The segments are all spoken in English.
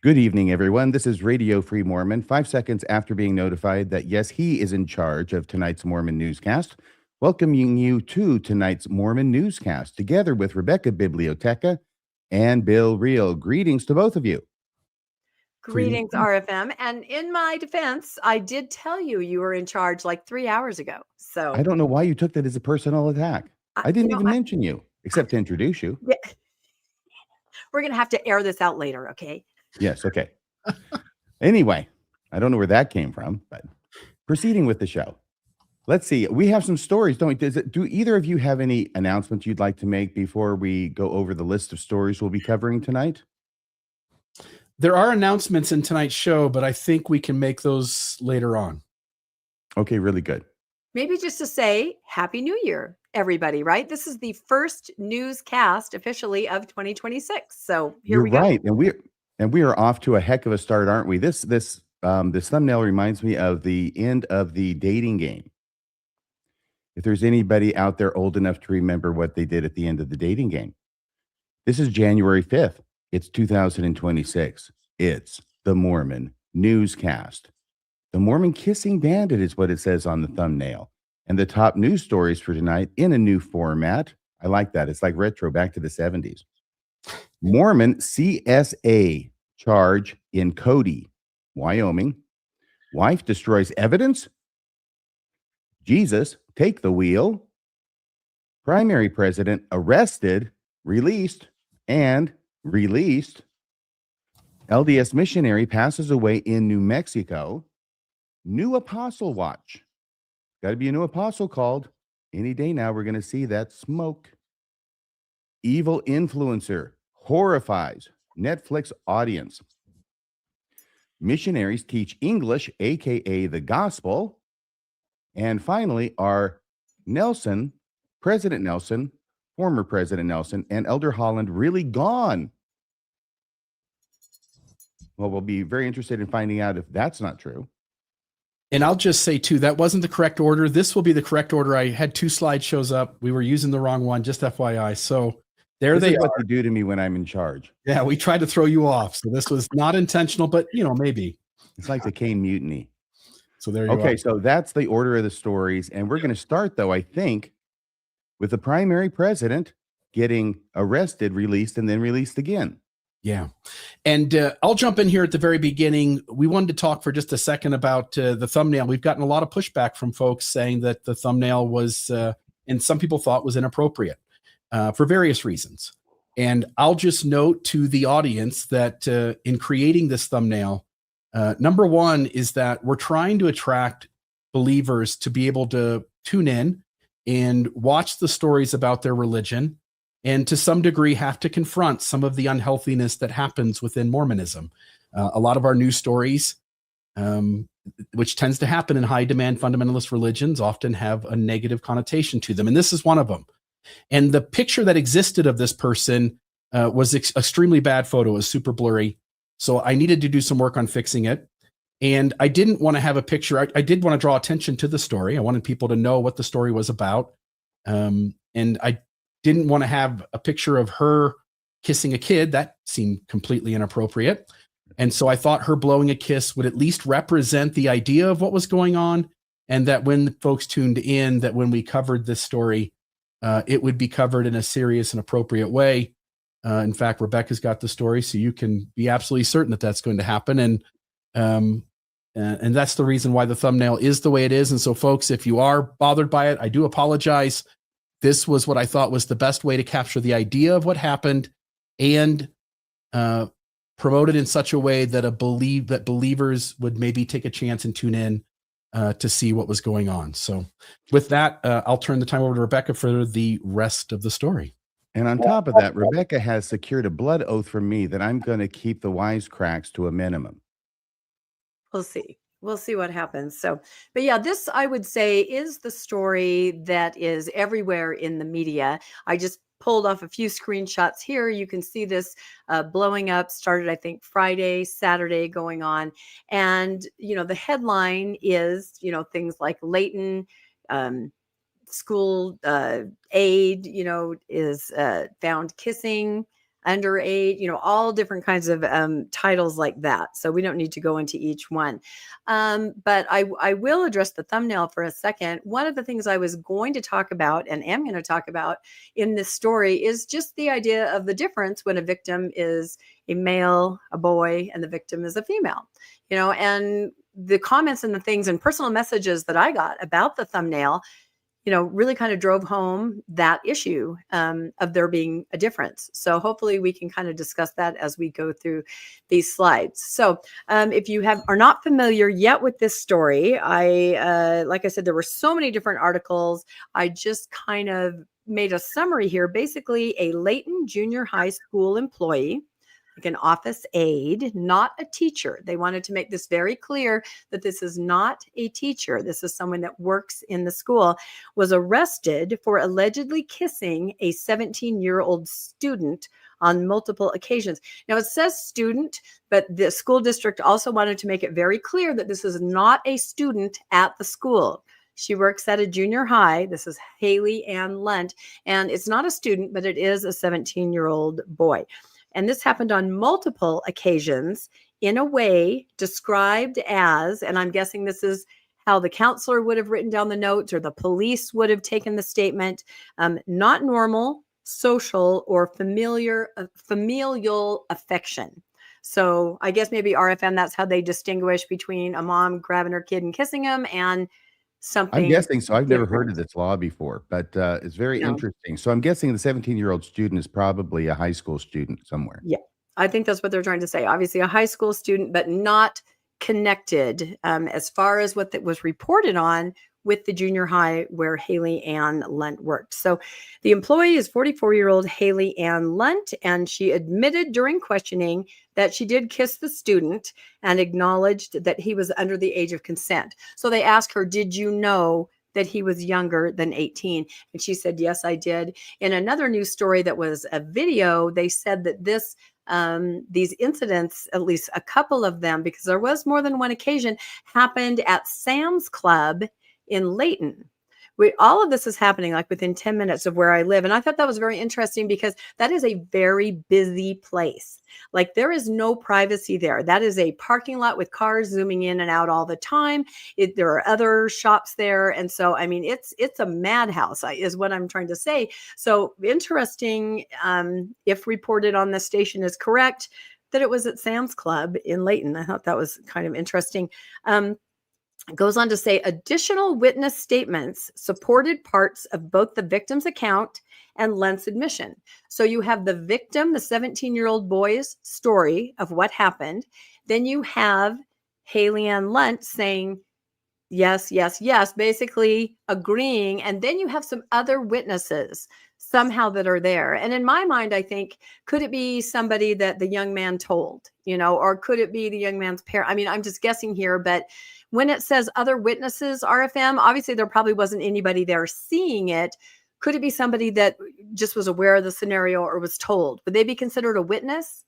Good evening, everyone. This is Radio Free Mormon. 5 seconds after being notified that, yes, he is in charge of tonight's Mormon Newscast, welcoming you to tonight's Mormon Newscast, together with Rebecca Biblioteca and Bill Reel. Greetings to both of you. Greetings, RFM. And in my defense, I did tell you you were in charge like 3 hours ago. So I don't know why you took that as a personal attack. I didn't even mention you, except to introduce you. Yeah. We're going to have to air this out later, okay? Yes, okay. Anyway, I don't know where that came from, but proceeding with the show. Let's see. We have some stories, don't we? Do either of you have any announcements you'd like to make before we go over the list of stories we'll be covering tonight? There are announcements in tonight's show, but I think we can make those later on. Okay, really good. Maybe just to say Happy New Year, everybody, right? This is the first newscast officially of 2026. So here we go. You're right. And we are off to a heck of a start, aren't we? This thumbnail reminds me of the end of the dating game. If there's anybody out there old enough to remember what they did at the end of the dating game. This is January 5th. It's 2026. It's the Mormon Newscast. The Mormon Kissing Bandit is what it says on the thumbnail. And the top news stories for tonight in a new format. I like that. It's like retro, back to the 70s. Mormon CSA charge in Cody, Wyoming. Wife destroys evidence. Jesus, take the wheel. Primary president arrested, released, and released. LDS missionary passes away in New Mexico. New apostle watch. Got to be a new apostle called. Any day now, we're going to see that smoke. Evil influencer horrifies Netflix audience. Missionaries teach English, aka the gospel. And finally, are Nelson, President Nelson, former President Nelson, and Elder Holland really gone? Well, we'll be very interested in finding out if that's not true. And I'll just say, too, that wasn't the correct order. This will be the correct order. I had two slideshows up. We were using the wrong one, just FYI. So there they are. What you do to me when I'm in charge. Yeah, we tried to throw you off. So this was not intentional, but, maybe. It's like the Cain mutiny. So there you are. Okay, so that's the order of the stories. And we're going to start, though, I think, with the primary president getting arrested, released, and then released again. Yeah. And I'll jump in here at the very beginning. We wanted to talk for just a second about the thumbnail. We've gotten a lot of pushback from folks saying that the thumbnail was, and some people thought was inappropriate for various reasons. And I'll just note to the audience that in creating this thumbnail, number one is that we're trying to attract believers to be able to tune in and watch the stories about their religion, and to some degree have to confront some of the unhealthiness that happens within Mormonism. A lot of our news stories, which tends to happen in high demand fundamentalist religions, often have a negative connotation to them. And this is one of them. And the picture that existed of this person was extremely bad photo. It was super blurry. So I needed to do some work on fixing it. And I didn't want to have a picture. I did want to draw attention to the story. I wanted people to know what the story was about. And I didn't want to have a picture of her kissing a kid. That seemed completely inappropriate. And so I thought her blowing a kiss would at least represent the idea of what was going on. And that when folks tuned in, that when we covered this story, it would be covered in a serious and appropriate way. In fact, Rebecca's got the story, so you can be absolutely certain that that's going to happen. And that's the reason why the thumbnail is the way it is. And so, folks, if you are bothered by it, I do apologize. This was what I thought was the best way to capture the idea of what happened and promote it in such a way that believers would maybe take a chance and tune in to see what was going on. So with that, I'll turn the time over to Rebecca for the rest of the story. And on top of that, Rebecca has secured a blood oath from me that I'm going to keep the wisecracks to a minimum. We'll see. We'll see what happens. So, but yeah, this I would say is the story that is everywhere in the media. I just pulled off a few screenshots here. You can see this blowing up, started, I think, Friday, Saturday going on. And, the headline is, things like Layton, school aide, is found kissing underage, all different kinds of titles like that. So we don't need to go into each one. But I will address the thumbnail for a second. One of the things I was going to talk about and am going to talk about in this story is just the idea of the difference when a victim is a male, a boy, and the victim is a female, and the comments and the things and personal messages that I got about the thumbnail, really kind of drove home that issue of there being a difference. So hopefully we can kind of discuss that as we go through these slides. So if you are not familiar yet with this story, like I said, there were so many different articles. I just kind of made a summary here. Basically, a Layton junior high school employee, like an office aide, not a teacher. They wanted to make this very clear that this is not a teacher. This is someone that works in the school, was arrested for allegedly kissing a 17-year-old student on multiple occasions. Now, it says student, but the school district also wanted to make it very clear that this is not a student at the school. She works at a junior high. This is Haley Ann Lunt, and it's not a student, but it is a 17-year-old boy. And this happened on multiple occasions in a way described as, and I'm guessing this is how the counselor would have written down the notes or the police would have taken the statement, not normal, social, or familial affection. So I guess maybe RFM, that's how they distinguish between a mom grabbing her kid and kissing him and something. I'm guessing so. I've never heard different. of this law before, but it's very No. interesting. So I'm guessing the 17-year-old student is probably a high school student somewhere. Yeah, I think that's what they're trying to say. Obviously, a high school student, but not connected as far as what that was reported on with the junior high where Haley Ann Lunt worked. So the employee is 44-year-old Haley Ann Lunt, and she admitted during questioning that she did kiss the student and acknowledged that he was under the age of consent. So they asked her, did you know that he was younger than 18? And she said, yes, I did. In another news story that was a video, they said that these incidents, at least a couple of them, because there was more than one occasion, happened at Sam's Club in Layton. All of this is happening like within 10 minutes of where I live. And I thought that was very interesting because that is a very busy place. Like there is no privacy there. That is a parking lot with cars zooming in and out all the time. There are other shops there. And so, I mean, it's a madhouse is what I'm trying to say. So interesting, if reported on the station is correct, that it was at Sam's Club in Layton. I thought that was kind of interesting. It goes on to say additional witness statements supported parts of both the victim's account and Lunt's admission. So you have the victim, the 17-year-old boy's story of what happened. Then you have Haley Ann Lunt saying, yes, yes, yes, basically agreeing. And then you have some other witnesses somehow that are there. And in my mind, I think, could it be somebody that the young man told, or could it be the young man's parent? I mean, I'm just guessing here, but when it says other witnesses, RFM, obviously there probably wasn't anybody there seeing it. Could it be somebody that just was aware of the scenario or was told? Would they be considered a witness?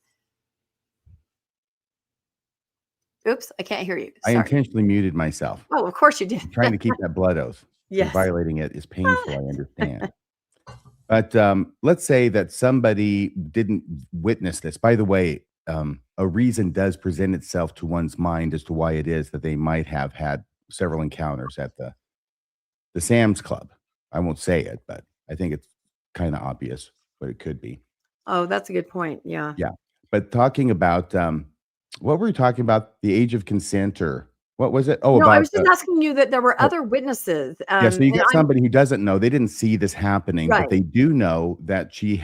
Oops, I can't hear you. I Sorry. intentionally muted myself. Oh, of course you did. I'm trying to keep that blood oath. Yes. Violating it is painful, I understand. But let's say that somebody didn't witness this. By the way, a reason does present itself to one's mind as to why it is that they might have had several encounters at the Sam's Club. I won't say it, but I think it's kind of obvious what it could be. Oh, that's a good point. Yeah. Yeah. But talking about what were we talking about? The age of consent, or what was it? Oh, No, about I was just asking you that there were other witnesses. yeah, so you and got somebody who doesn't know. They didn't see this happening, Right. but they do know that she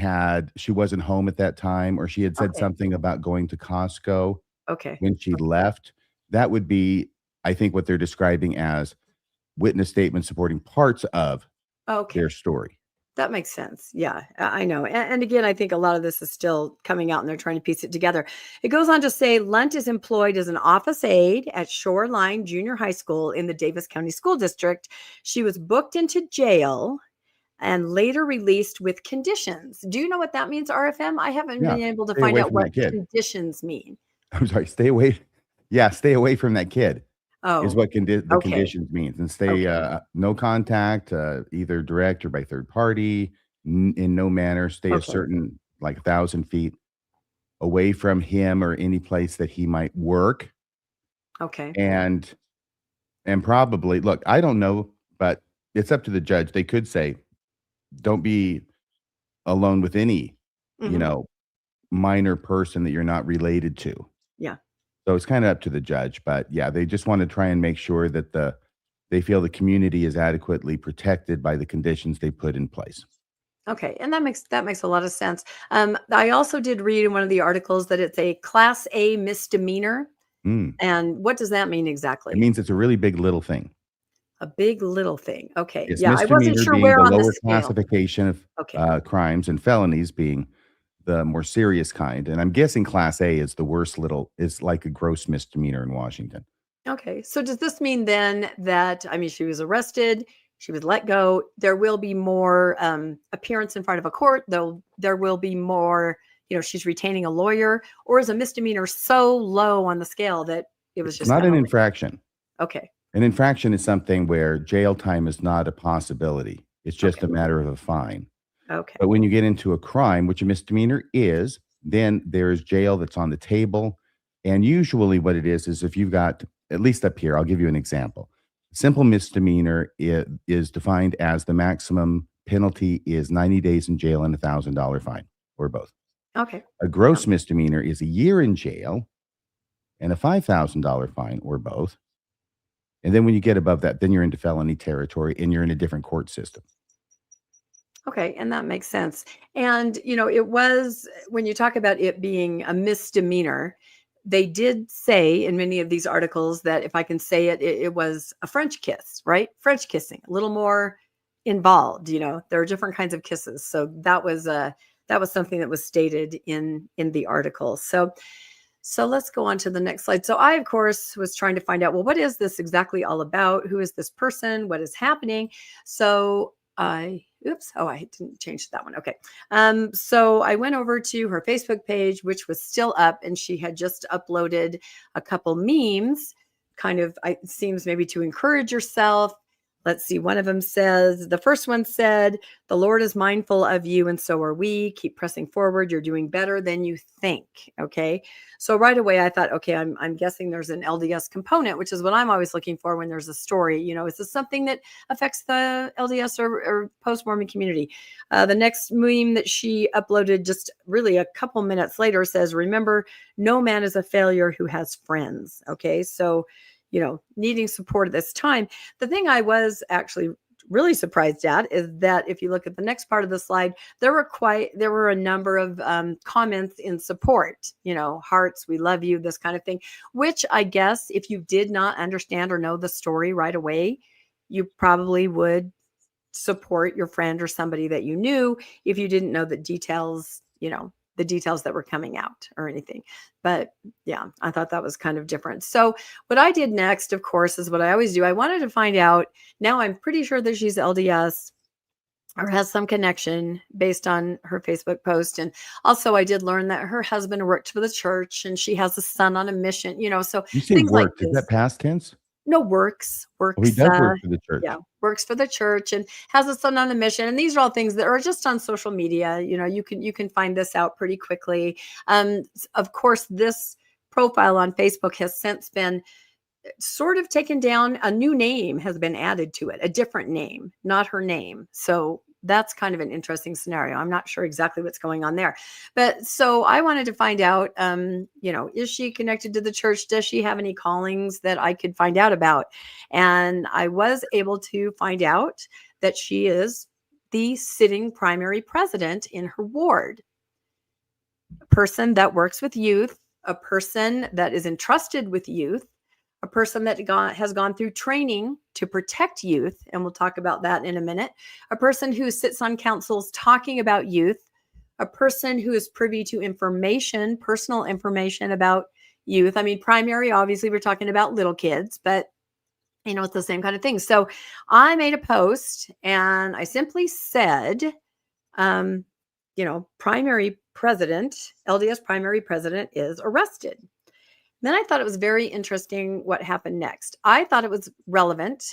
wasn't home at that time, or she had said Okay. something about going to Costco Okay. when she left. That would be, I think, what they're describing as witness statements supporting parts of Okay. their story. That makes sense. Yeah, I know. And again, I think a lot of this is still coming out and they're trying to piece it together. It goes on to say Lunt is employed as an office aide at Shoreline Junior High School in the Davis County School District. She was booked into jail and later released with conditions. Do you know what that means, RFM? I haven't been able to stay find away out from what that kid. conditions mean. I'm sorry, stay away. Yeah, stay away from that kid. Oh, Is what the okay. conditions means, and stay no contact, either direct or by third party, in no manner. Stay a Okay. certain, like 1,000 feet. away from him or any place that he might work. Okay. And probably, look, I don't know, but it's up to the judge. They could say, don't be alone with any, you Mhm. know, minor person that you're not related to. Yeah. So it's kind of up to the judge, but yeah, they just want to try and make sure that they feel the community is adequately protected by the conditions they put in place. Okay, and that makes a lot of sense. I also did read in one of the articles that it's a Class A misdemeanor, Mm. and what does that mean It exactly? means it's a really big little thing. A big little thing. Okay, It's yeah, I wasn't misdemeanor sure being where the on the lower scale. classification of Okay, crimes, and felonies being the more serious kind. And I'm guessing Class A is the worst little, is like a gross misdemeanor in Washington. okay. So does this mean then that I mean she was arrested, she was let go. There will be more appearance in front of a court. Though there will be more. She's retaining a lawyer, or is a misdemeanor so low on the scale that it was It's just not kind an of infraction. okay, An infraction is something where jail time is not a possibility. It's just okay, a matter of a fine. okay, But when you get into a crime, which a misdemeanor is, then there's jail that's on the table. And usually what it is if you've got, at least up here, I'll give you an example. Simple misdemeanor is defined as the maximum penalty is 90 days in jail and $1,000 fine, or both. okay. A gross misdemeanor is a year in jail and a $5,000 fine, or both. And then when you get above that, then you're into felony territory and you're in a different court system. Okay, and that makes sense. And, it was when you talk about it being a misdemeanor, they did say in many of these articles that if I can say it was a French kiss, right? French kissing, a little more involved. There are different kinds of kisses. So that was something that was stated in the article. So let's go on to the next slide. So I, of course, was trying to find out, well, what is this exactly all about? Who is this person? What is happening? So I didn't change that one. Okay. So I went over to her Facebook page, which was still up, and she had just uploaded a couple memes, kind of, it seems maybe to encourage yourself. Let's see. One of them says, the first one said, the Lord is mindful of you, and so are we. Keep pressing forward. You're doing better than you think. Okay. So right away, I thought, okay, I'm guessing there's an LDS component, which is what I'm always looking for when there's a story. Is this something that affects the LDS or post-Mormon community? The next meme that she uploaded just really a couple minutes later says, remember, no man is a failure who has friends. Okay. So, needing support at this time. The thing I was actually really surprised at is that if you look at the next part of the slide, there were a number of comments in support, hearts, we love you, this kind of thing, which I guess if you did not understand or know the story right away, you probably would support your friend or somebody that you knew if you didn't know the details, the details that were coming out or anything. But yeah, I thought that was kind of different. So what I did next, of course, is what I always do. I wanted to find out, now I'm pretty sure that she's LDS or has some connection based on her Facebook post. And also I did learn that her husband worked for the church and she has a son on a mission, so You say things like worked. Is this. that past tense? No, works, Oh, he does work for the church. yeah, works for the church and has a son on a mission. And these are all things that are just on social media. You can find this out pretty quickly. Of course, this profile on Facebook has since been sort of taken down. A new name has been added to it, a different name, not her name. So that's kind of an interesting scenario. I'm not sure exactly what's going on there. But so I wanted to find out, is she connected to the church? Does she have any callings that I could find out about? And I was able to find out that she is the sitting primary president in her ward, a person that works with youth, a person that is entrusted with youth, a person that has gone through training to protect youth, and we'll talk about that in a minute, a person who sits on councils talking about youth, a person who is privy to information, personal information about youth. I mean, primary, obviously, we're talking about little kids, but it's the same kind of thing. So I made a post and I simply said, primary president, LDS primary president is arrested. Then I thought it was very interesting what happened next. I thought it was relevant.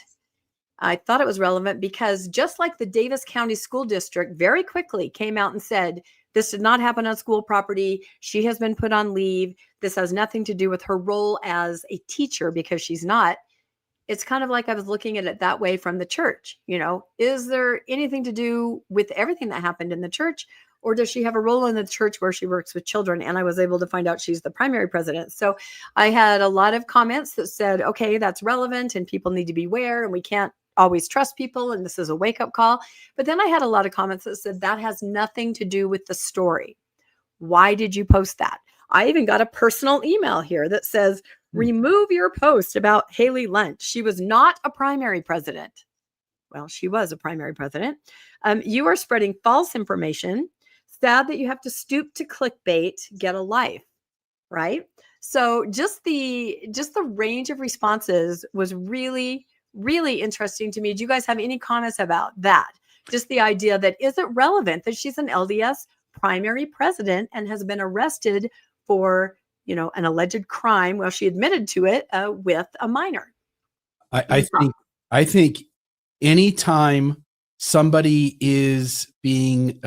Because just like the Davis County School District very quickly came out and said, This did not happen on school property. She has been put on leave. This has nothing to do with her role as a teacher because she's not. It's kind of like I was looking at it that way from the church. Is there anything to do with everything that happened in the church? Or does she have a role in the church where she works with children? And I was able to find out she's the primary president. So I had a lot of comments that said, okay, that's relevant and people need to be aware and we can't always trust people. And this is a wake-up call. But then I had a lot of comments that said that has nothing to do with the story. Why did you post that? I even got a personal email here that says, remove your post about Haley Lunt. She was not a primary president. Well, she was a primary president. You are spreading false information. Sad that you have to stoop to clickbait, get a life, right? So just the range of responses was really, really interesting to me. Do you guys have any comments about that? Just the idea that is it relevant that she's an LDS primary president and has been arrested for, an alleged crime? Well, she admitted to it with a minor. I think anytime somebody is being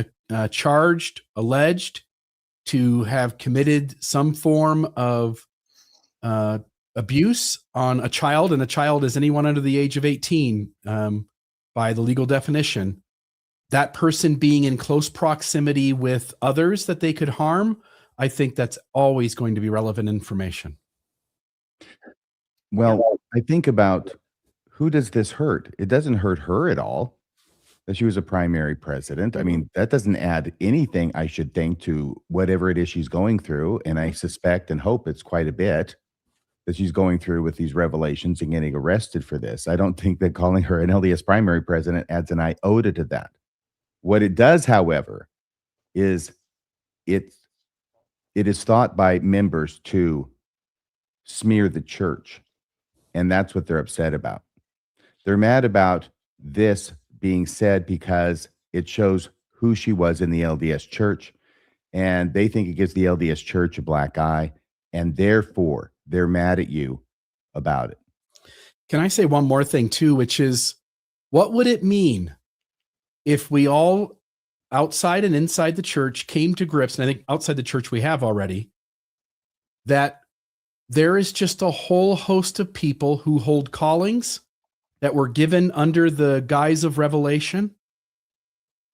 charged, alleged to have committed some form of abuse on a child, and a child is anyone under the age of 18 by the legal definition, that person being in close proximity with others that they could harm, I think that's always going to be relevant information. Well, I think about who does this hurt? It doesn't hurt her at all that she was a primary president. I mean, that doesn't add anything, I should think, to whatever it is she's going through. And I suspect and hope it's quite a bit that she's going through with these revelations and getting arrested for this. I don't think that calling her an LDS primary president adds an iota to that. What it does, however, is it is thought by members to smear the church. And that's what they're upset about. They're mad about this being said because it shows who she was in the LDS church. And they think it gives the LDS church a black eye. And therefore, they're mad at you about it. Can I say one more thing too, which is, what would it mean if we all outside and inside the church came to grips, and I think outside the church we have already, that there is just a whole host of people who hold callings that were given under the guise of revelation,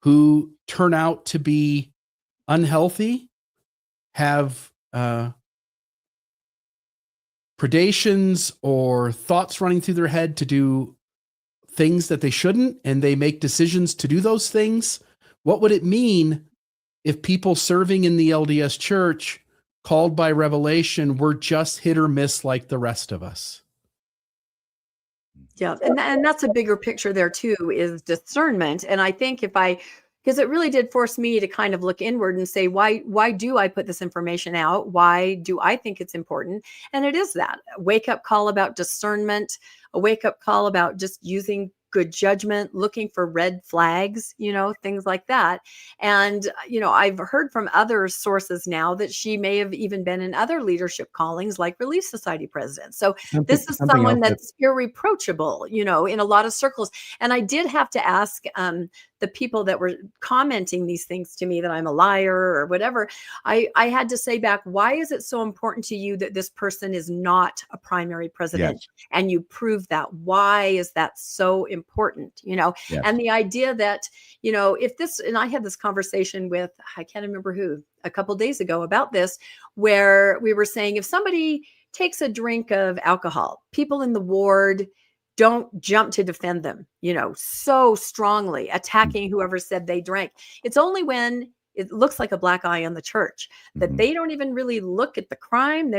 who turn out to be unhealthy, have predations or thoughts running through their head to do things that they shouldn't, and they make decisions to do those things. What would it mean if people serving in the LDS church, called by revelation, were just hit or miss like the rest of us? Yeah, and that's a bigger picture there too, is discernment. And I think because it really did force me to kind of look inward and say, why do I put this information out? Why do I think it's important? And it is that a wake-up call about discernment, a wake-up call about just using good judgment, looking for red flags, things like that. And, I've heard from other sources now that she may have even been in other leadership callings like Relief Society president. So this is someone that's irreproachable, in a lot of circles. And I did have to ask the people that were commenting these things to me that I'm a liar or whatever. I had to say back, why is it so important to you that this person is not a primary president? Yes. And you prove that. Why is that so important? Yes. And the idea that, if this, and I had this conversation with, I can't remember who, a couple days ago about this, where we were saying, if somebody takes a drink of alcohol, people in the ward don't jump to defend them, so strongly, attacking whoever said they drank. It's only when it looks like a black eye on the church that they don't even really look at the crime.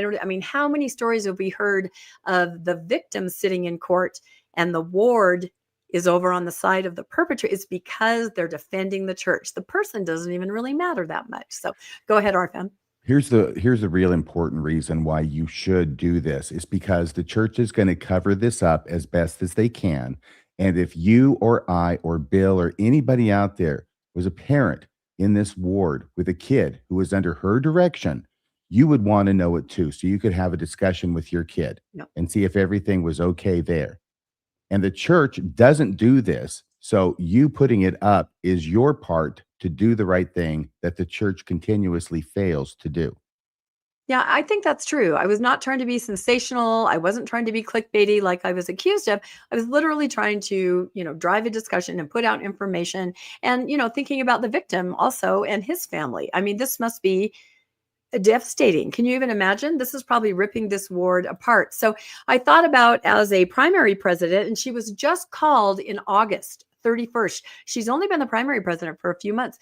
How many stories have we heard of the victim sitting in court and the ward is over on the side of the perpetrator? It's because they're defending the church. The person doesn't even really matter that much. So go ahead, Arfan. Here's the real important reason why you should do this is because the church is going to cover this up as best as they can. And if you or I or Bill or anybody out there was a parent in this ward with a kid who was under her direction, you would want to know it too. So you could have a discussion with your kid and see if everything was okay there. And the church doesn't do this So you putting it up is your part to do the right thing that the church continuously fails to do. Yeah, I think that's true. I was not trying to be sensational. I wasn't trying to be clickbaity like I was accused of. I was literally trying to, drive a discussion and put out information and, thinking about the victim also and his family. I mean, this must be devastating. Can you even imagine? This is probably ripping this ward apart. So I thought about as a primary president, and she was just called in August 31st. She's only been the primary president for a few months.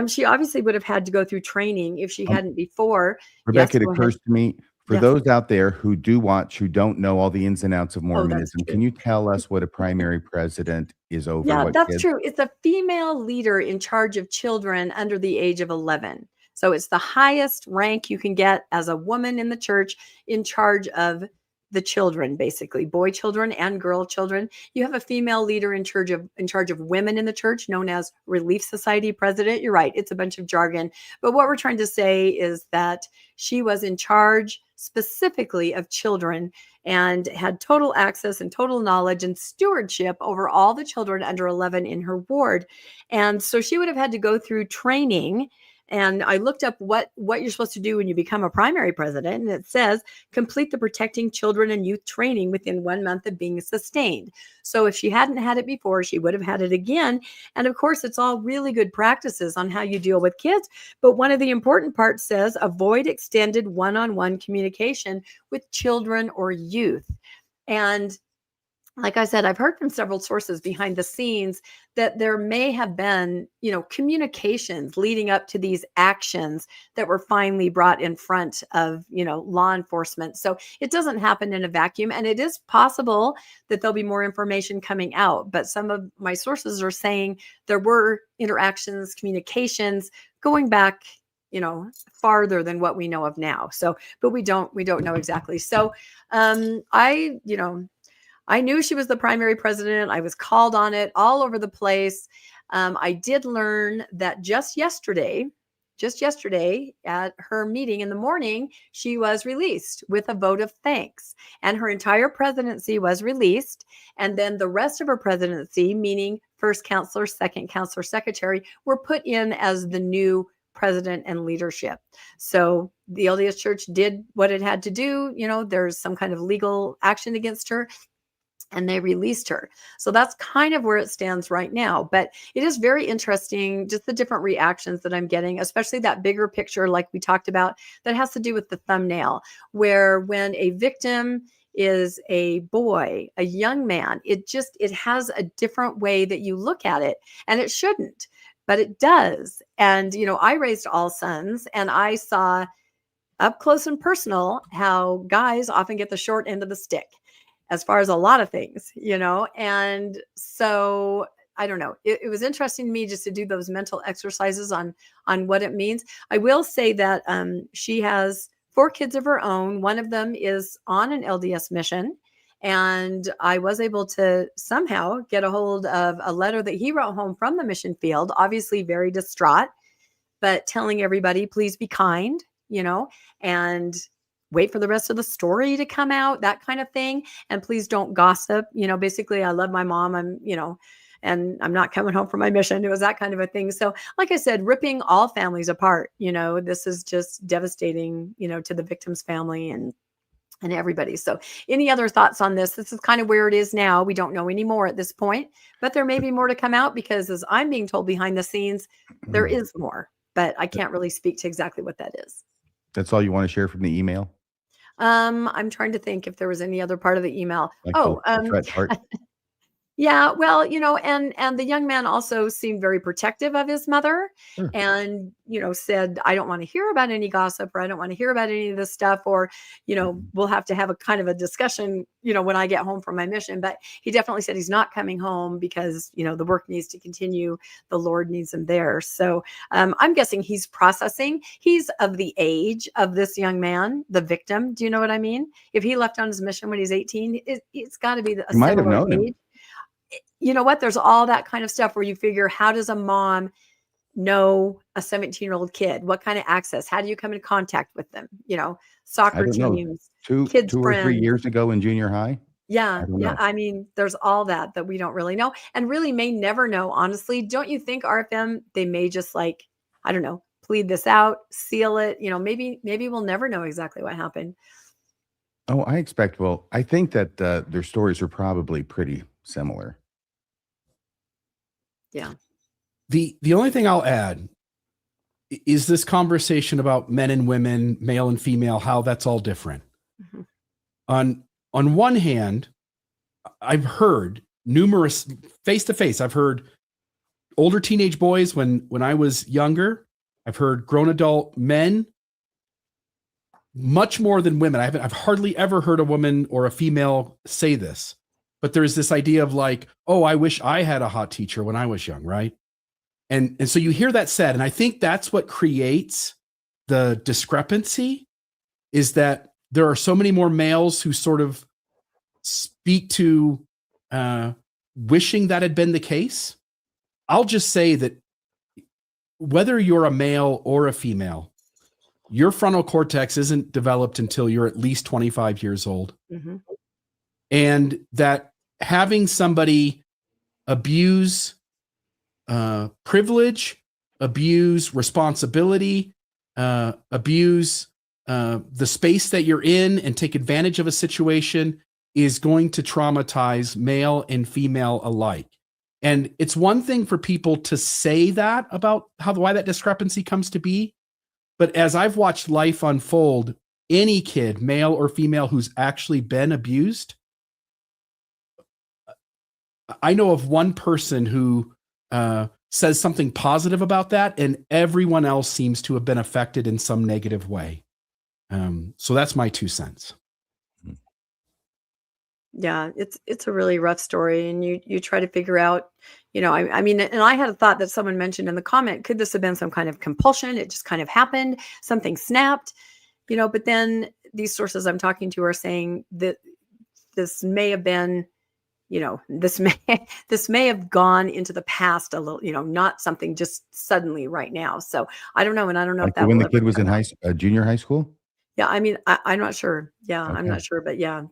She obviously would have had to go through training if she Um, hadn't before. Yes, Rebecca, it go ahead. occurs to me, for Yes. those out there who do watch, who don't know all the ins and outs of Oh, that's Mormonism, true. can you tell us what a primary president is over Yeah, what that's kids? true. It's a female leader in charge of children under the age of 11. So it's the highest rank you can get as a woman in the church in charge of the children, basically boy children and girl children. You have a female leader in charge of women in the church, known as Relief Society president. You're right, it's a bunch of jargon. But what we're trying to say is that she was in charge specifically of children and had total access and total knowledge and stewardship over all the children under 11 in her ward. And so she would have had to go through training. And I looked up what you're supposed to do when you become a primary president, and it says complete the protecting children and youth training within 1 month of being sustained. So if she hadn't had it before, she would have had it again. And of course, it's all really good practices on how you deal with kids. But one of the important parts says avoid extended one-on-one communication with children or youth. And like I said, I've heard from several sources behind the scenes that there may have been, communications leading up to these actions that were finally brought in front of, law enforcement. So it doesn't happen in a vacuum. And it is possible that there'll be more information coming out. But some of my sources are saying there were interactions, communications going back, farther than what we know of now. So, but we don't know exactly. So I knew she was the primary president. I was called on it all over the place. I did learn that just yesterday at her meeting in the morning, she was released with a vote of thanks. And her entire presidency was released. And then the rest of her presidency, meaning first counselor, second counselor, secretary, were put in as the new president and leadership. So the LDS Church did what it had to do. There's some kind of legal action against her, and they released her. So that's kind of where it stands right now. But it is very interesting, just the different reactions that I'm getting, especially that bigger picture, like we talked about, that has to do with the thumbnail, where when a victim is a boy, a young man, it has a different way that you look at it. And it shouldn't, but it does. And, I raised all sons, and I saw up close and personal how guys often get the short end of the stick as far as a lot of things, and so I don't know. It was interesting to me just to do those mental exercises on what it means. I will say that she has 4 kids of her own. One of them is on an LDS mission, and I was able to somehow get a hold of a letter that he wrote home from the mission field, obviously very distraught, but telling everybody, please be kind, and wait for the rest of the story to come out, that kind of thing. And please don't gossip. Basically, I love my mom. And I'm not coming home from my mission. It was that kind of a thing. So, like I said, ripping all families apart, this is just devastating, to the victim's family and everybody. So any other thoughts on this? This is kind of where it is now. We don't know any more at this point, but there may be more to come out because as I'm being told behind the scenes, there is more, but I can't really speak to exactly what that is. That's all you want to share from the email? I'm trying to think if there was any other part of the email. Like the threat part? Yeah, well, and the young man also seemed very protective of his mother, Sure. and said, I don't want to hear about any gossip, or I don't want to hear about any of this stuff, or we'll have to have a kind of a discussion when I get home from my mission. But he definitely said he's not coming home because the work needs to continue. The Lord needs him there. So I'm guessing he's processing. He's of the age of this young man, the victim. Do you know what I mean? If he left on his mission when he's 18, it's got to be a You might have similar known him. age. You know what? There's all that kind of stuff where you figure, how does a mom know a 17-year-old kid? What kind of access? How do you come in contact with them? I Soccer don't know. teams, Two kids' or 3 friends. years ago in junior high? Yeah, I don't yeah. know. I mean, there's all that we don't really know, and really may never know. Honestly, don't you think RFM? They may just like, I don't know, plead this out, seal it. Maybe we'll never know exactly what happened. Oh, I think that their stories are probably pretty similar. Yeah. The only thing I'll add is this conversation about men and women, male and female, how that's all different. Mhm. On one hand, I've heard numerous face to face. I've heard older teenage boys when I was younger. I've heard grown adult men much more than women. I've hardly ever heard a woman or a female say this, but there's this idea of like, oh, I wish I had a hot teacher when I was young, right? And so you hear that said, and I think that's what creates the discrepancy, is that there are so many more males who sort of speak to wishing that had been the case. I'll just say that whether you're a male or a female, your frontal cortex isn't developed until you're at least 25 years old. Mm-hmm. And that having somebody abuse privilege, abuse responsibility, abuse the space that you're in and take advantage of a situation is going to traumatize male and female alike. And it's one thing for people to say that about why that discrepancy comes to be. But as I've watched life unfold, any kid, male or female, who's actually been abused, I know of one person who says something positive about that, and everyone else seems to have been affected in some negative way. So that's my 2 cents. Yeah, it's a really rough story, and you try to figure out, I mean, and I had a thought that someone mentioned in the comment, could this have been some kind of compulsion? It just kind of happened, something snapped, but then these sources I'm talking to are saying that this may have been, this may have gone into the past a little, not something just suddenly right now. So I don't know, and I don't know if Like that when will the ever kid was in come out. junior high school? Yeah, I mean, I'm not sure. Yeah, I'm Okay. not sure, but yeah,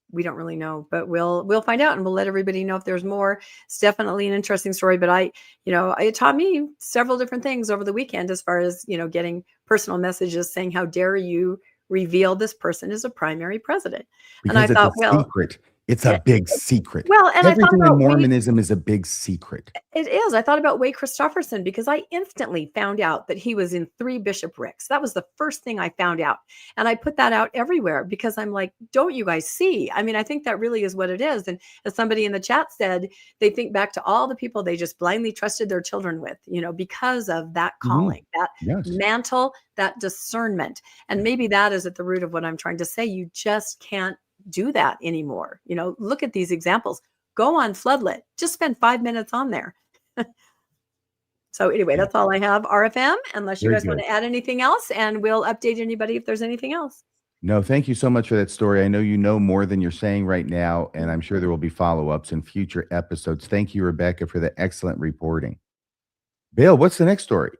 we don't really know, but we'll find out, and we'll let everybody know if there's more. It's definitely an interesting story, but it taught me several different things over the weekend as far as, getting personal messages saying, how dare you reveal this person as a primary president? And I Because it's a thought, well, secret. It's a yeah, big secret. well, and I thought Everything in about Mormonism is a big secret. it is. I thought about Wade Christofferson because I instantly found out that he was in 3 bishoprics. That was the first thing I found out. And I put that out everywhere because I'm like, don't you guys see? I mean, I think that really is what it is. And as somebody in the chat said, they think back to all the people they just blindly trusted their children with, because of that calling, that Yes. mantle, that discernment. And maybe that is at the root of what I'm trying to say. You just can't do that anymore. Look at these examples. Go on Floodlit. Just spend 5 minutes on there. So anyway, that's all I have, RFM, unless you Very guys want good. to add anything else, and we'll update anybody if there's anything else. No, thank you so much for that story. I know you know more than you're saying right now, and I'm sure there will be follow-ups in future episodes. Thank you, Rebecca, for the excellent reporting. Bill, what's the next story?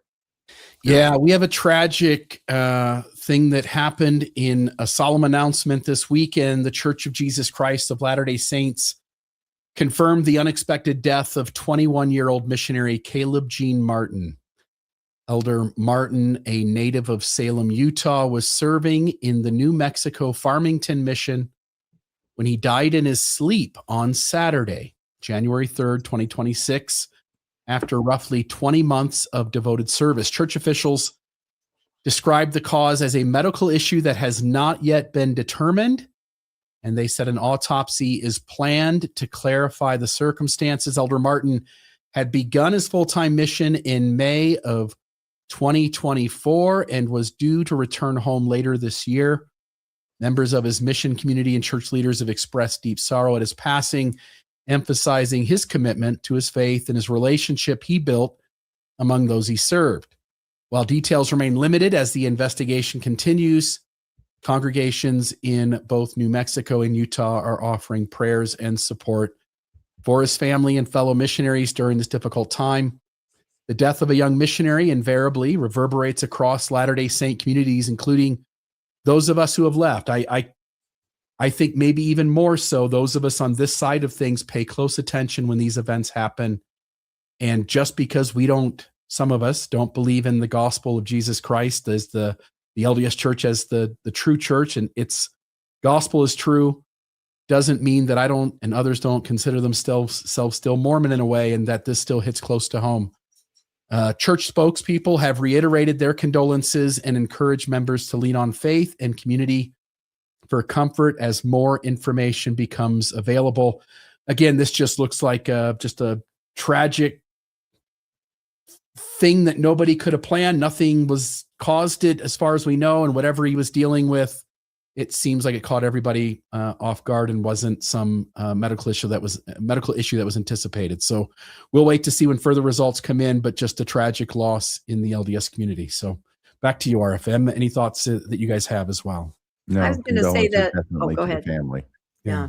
Yeah, we have a tragic thing that happened in a solemn announcement this weekend. The Church of Jesus Christ of Latter-day Saints confirmed the unexpected death of 21-year-old missionary Caleb Gene Martin. Elder Martin, a native of Salem, Utah, was serving in the New Mexico Farmington mission when he died in his sleep on Saturday, January 3rd, 2026, after roughly 20 months of devoted service. Church officials described the cause as a medical issue that has not yet been determined, and they said an autopsy is planned to clarify the circumstances. Elder Martin had begun his full-time mission in May of 2024 and was due to return home later this year. Members of his mission community and church leaders have expressed deep sorrow at his passing, emphasizing his commitment to his faith and his relationship he built among those he served. While details remain limited as the investigation continues, congregations in both New Mexico and Utah are offering prayers and support for his family and fellow missionaries during this difficult time. The death of a young missionary invariably reverberates across Latter-day Saint communities, including those of us who have left. I I think maybe even more so, those of us on this side of things pay close attention when these events happen. And just because some of us don't believe in the gospel of Jesus Christ as the LDS church as the true church, and its gospel is true, doesn't mean that I don't and others don't consider themselves still Mormon in a way, and that this still hits close to home. Church spokespeople have reiterated their condolences and encouraged members to lean on faith and community for comfort as more information becomes available. Again, this just looks like just a tragic thing that nobody could have planned. Nothing was caused it as far as we know, and whatever he was dealing with, it seems like it caught everybody off guard and wasn't some medical issue that was anticipated. So we'll wait to see when further results come in, but just a tragic loss in the LDS community. So back to you, RFM. Any thoughts that you guys have as well? No, I was going to say that. definitely Go to the ahead. family. Yeah.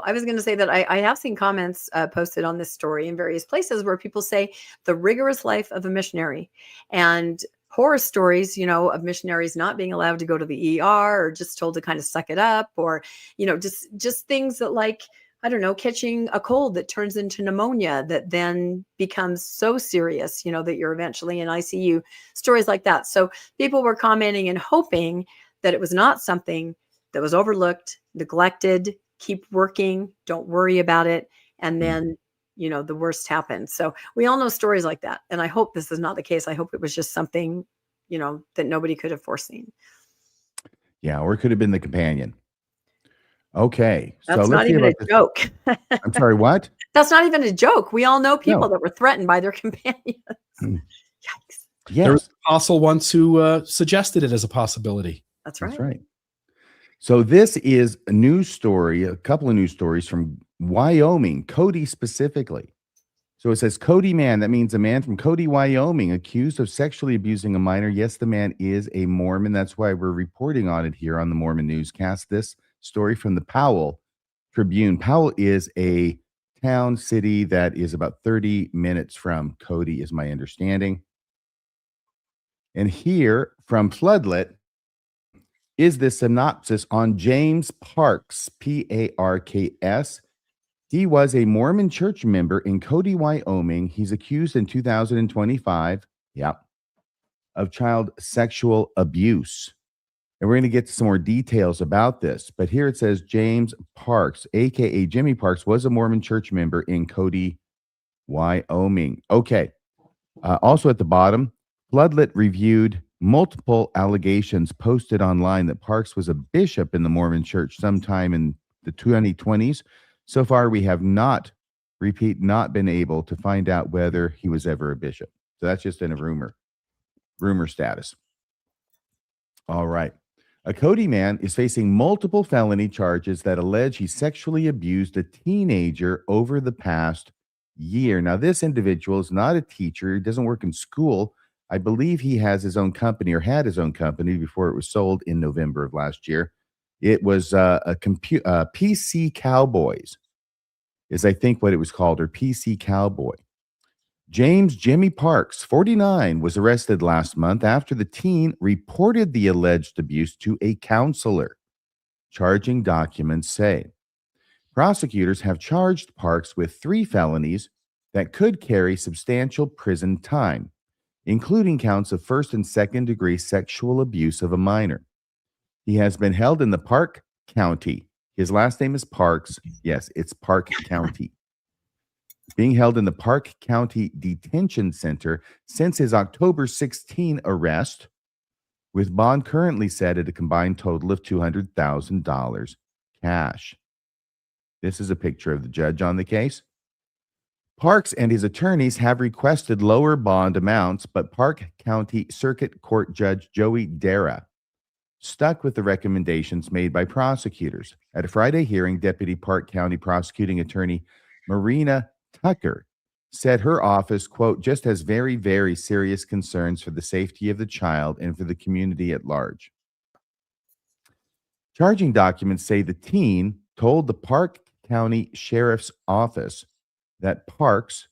I was going to say that I have seen comments posted on this story in various places where people say the rigorous life of a missionary and horror stories, of missionaries not being allowed to go to the ER or just told to kind of suck it up, or, just things that, like, I don't know, catching a cold that turns into pneumonia that then becomes so serious, that you're eventually in ICU, stories like that. So people were commenting and hoping that it was not something that was overlooked, neglected, keep working, don't worry about it. And then, the worst happened. So we all know stories like that. And I hope this is not the case. I hope it was just something, that nobody could have foreseen. Yeah, or it could have been the companion. Okay. That's so not let's see even about a joke. I'm sorry, what? That's not even a joke. We all know people No. that were threatened by their companions. Yikes. Yes. There was an apostle once who suggested it as a possibility. That's right. That's right. So this is a news story, a couple of news stories from Wyoming, Cody specifically. So it says Cody man, that means a man from Cody, Wyoming, accused of sexually abusing a minor. Yes, the man is a Mormon. That's why we're reporting on it here on the Mormon Newscast. This story from the Powell Tribune. Powell is a town, city that is about 30 minutes from Cody, is my understanding. And here from Floodlit is the synopsis on James Parks, Parks. He was a Mormon church member in Cody, Wyoming. He's accused in 2025, of child sexual abuse. And we're going to get to some more details about this. But here it says James Parks, a.k.a. Jimmy Parks, was a Mormon church member in Cody, Wyoming. Okay. Also at the bottom, Floodlit reviewed multiple allegations posted online that Parks was a bishop in the Mormon church sometime in the 2020s. So far, we have not been able to find out whether he was ever a bishop. So that's just in a rumor status. All right. A Cody man is facing multiple felony charges that allege he sexually abused a teenager over the past year. Now, this individual is not a teacher. He doesn't work in school. I believe he has his own company, or had his own company before it was sold in November of last year. It was PC Cowboys, is I think what it was called, or PC Cowboy. James Jimmy Parks, 49, was arrested last month after the teen reported the alleged abuse to a counselor. Charging documents say prosecutors have charged Parks with 3 felonies that could carry substantial prison time, including counts of first and second degree sexual abuse of a minor. He has been held in the Park County. His last name is Parks. Yes, it's Park County. Being held in the Park County Detention Center since his October 16 arrest, with bond currently set at a combined total of $200,000 cash. This is a picture of the judge on the case. Parks and his attorneys have requested lower bond amounts, but Park County Circuit Court Judge Joey Dara stuck with the recommendations made by prosecutors. At a Friday hearing, Deputy Park County Prosecuting Attorney Marina Tucker said her office, quote, just has very, very serious concerns for the safety of the child and for the community at large. Charging documents say the teen told the Park County Sheriff's Office that Parks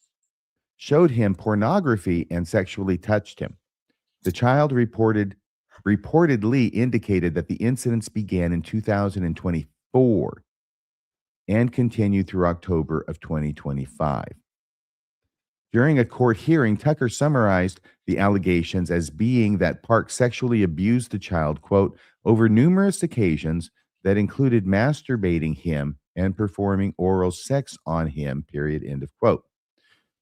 showed him pornography and sexually touched him. The child reportedly indicated that the incidents began in 2023 2024 and continued through October of 2025. During a court hearing, Tucker summarized the allegations as being that Park sexually abused the child, quote, over numerous occasions that included masturbating him and performing oral sex on him, period, end of quote.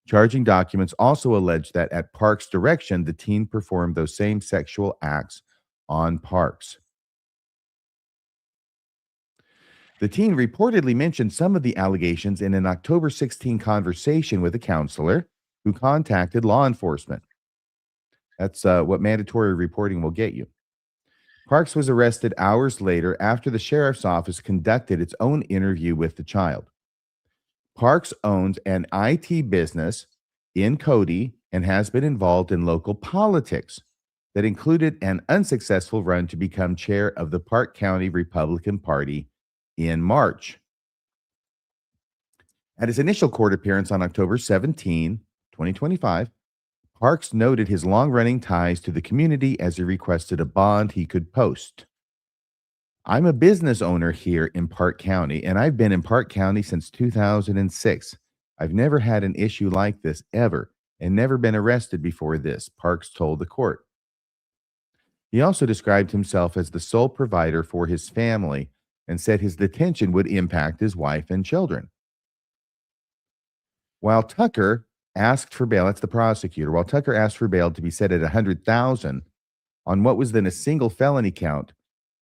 Charging documents also allege that at Park's direction, the teen performed those same sexual acts on Parks. The teen reportedly mentioned some of the allegations in an October 16 conversation with a counselor who contacted law enforcement. That's what mandatory reporting will get you. Parks was arrested hours later after the sheriff's office conducted its own interview with the child. Parks owns an IT business in Cody and has been involved in local politics that included an unsuccessful run to become chair of the Park County Republican Party in March. At his initial court appearance on October 17, 2025, Parks noted his long-running ties to the community as he requested a bond he could post. I'm a business owner here in Park County, and I've been in Park County since 2006. I've never had an issue like this ever, and never been arrested before this, Parks told the court. He also described himself as the sole provider for his family and said his detention would impact his wife and children. While Tucker asked for bail, that's the prosecutor, while Tucker asked for bail to be set at $100,000 on what was then a single felony count,